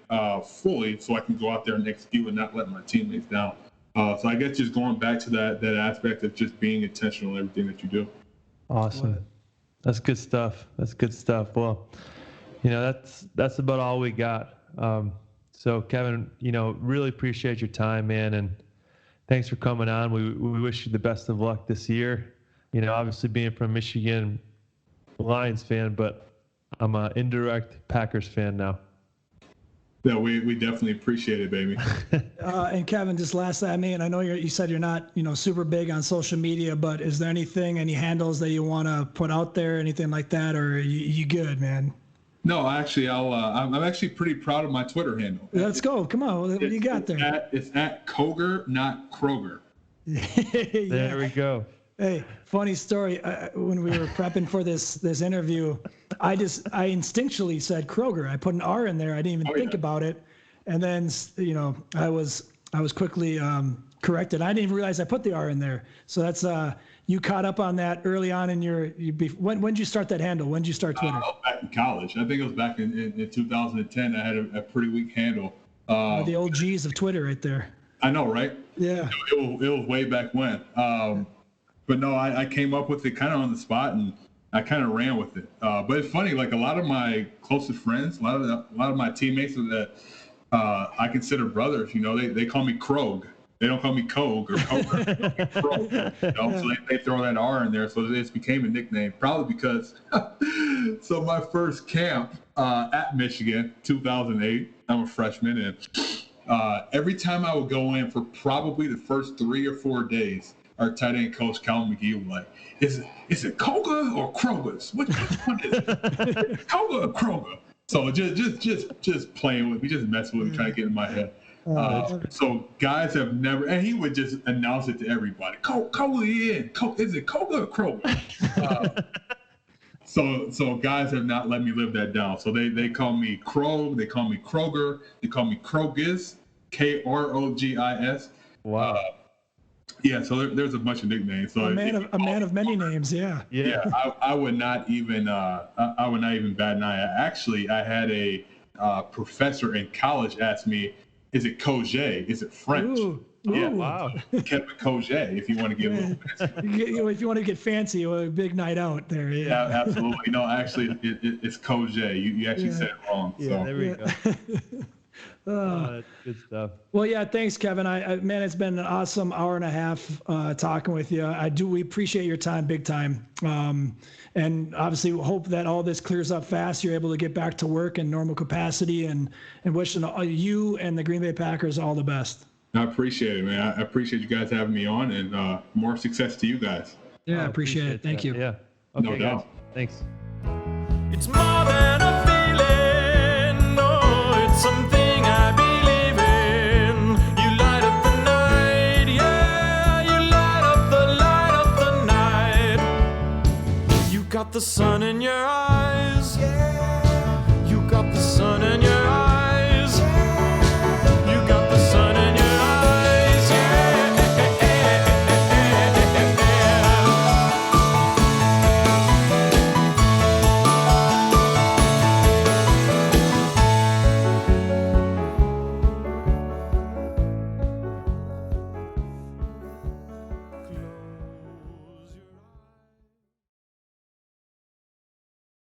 fully so I can go out there and execute and not let my teammates down. So I guess just going back to that aspect of just being intentional in everything that you do. Awesome. That's good stuff. Well, that's about all we got. So Kevin, really appreciate your time, man. And thanks for coming on. We wish you the best of luck this year. Obviously being from Michigan, Lions fan, but I'm an indirect Packers fan now. Yeah, we definitely appreciate it, baby. And Kevin, just lastly, I know you said you're not, super big on social media, but is there any handles that you want to put out there, anything like that, or are you good, man? No, actually, I'm actually pretty proud of my Twitter handle. Let's go. Come on. What do you got there? It's at Koger, not Kroger. Yeah. There we go. Hey, funny story. When we were prepping for this interview, I instinctually said Kroger. I put an R in there. I didn't even think about it, and then I was quickly corrected. I didn't even realize I put the R in there. So that's you caught up on that early on in your. When did you start that handle? When did you start Twitter? Back in college. I think it was back in 2010. I had a pretty weak handle. The old G's of Twitter, right there. I know, right? Yeah. It was way back when. But no, I came up with it kind of on the spot, and I kind of ran with it. But it's funny, like a lot of my closest friends, a lot of my teammates that I consider brothers, they call me Krog. They don't call me Koger or Koger. They call me Crow. You know? So they throw that R in there, so it just became a nickname. Probably because. So my first camp at Michigan, 2008. I'm a freshman, and every time I would go in for probably the first 3 or 4 days, our tight end coach, Calvin McGee, was like, "Is it Koger or Kroger's? Which one is it? Koger or Kroger?" So just playing with me, just messing with me, trying to get in my head. So guys have never, and he would just announce it to everybody. Koger in. Is it Koger or Kroger? So guys have not let me live that down. So they call me Crow, they call me Kroger, they call me Krogis, Krogis. Wow. Yeah, so there's a bunch of nicknames. So a man of many names. Yeah. I would not even bat an eye. Actually, I had a professor in college ask me, "Is it Koger? Is it French?" Ooh. Yeah. Wow. Kevin Koger, if you want to get a little fancy. If you want to get fancy, a big night out there. Yeah, absolutely. No, actually, it's Koger. You actually said it wrong. Yeah, so. there we go. That's good stuff. Well, yeah, thanks, Kevin. Man, it's been an awesome hour and a half talking with you. We appreciate your time, big time. And obviously we hope that all this clears up fast. You're able to get back to work in normal capacity, and wishing you and the Green Bay Packers all the best. I appreciate it, man. I appreciate you guys having me on, and more success to you guys. Yeah, I appreciate it. Thank you. Yeah. Okay, No doubt. Thanks. It's more than a feeling, no, it's something I believe in. You light up the night, yeah, you light up the night. You got the sun in your eyes, yeah.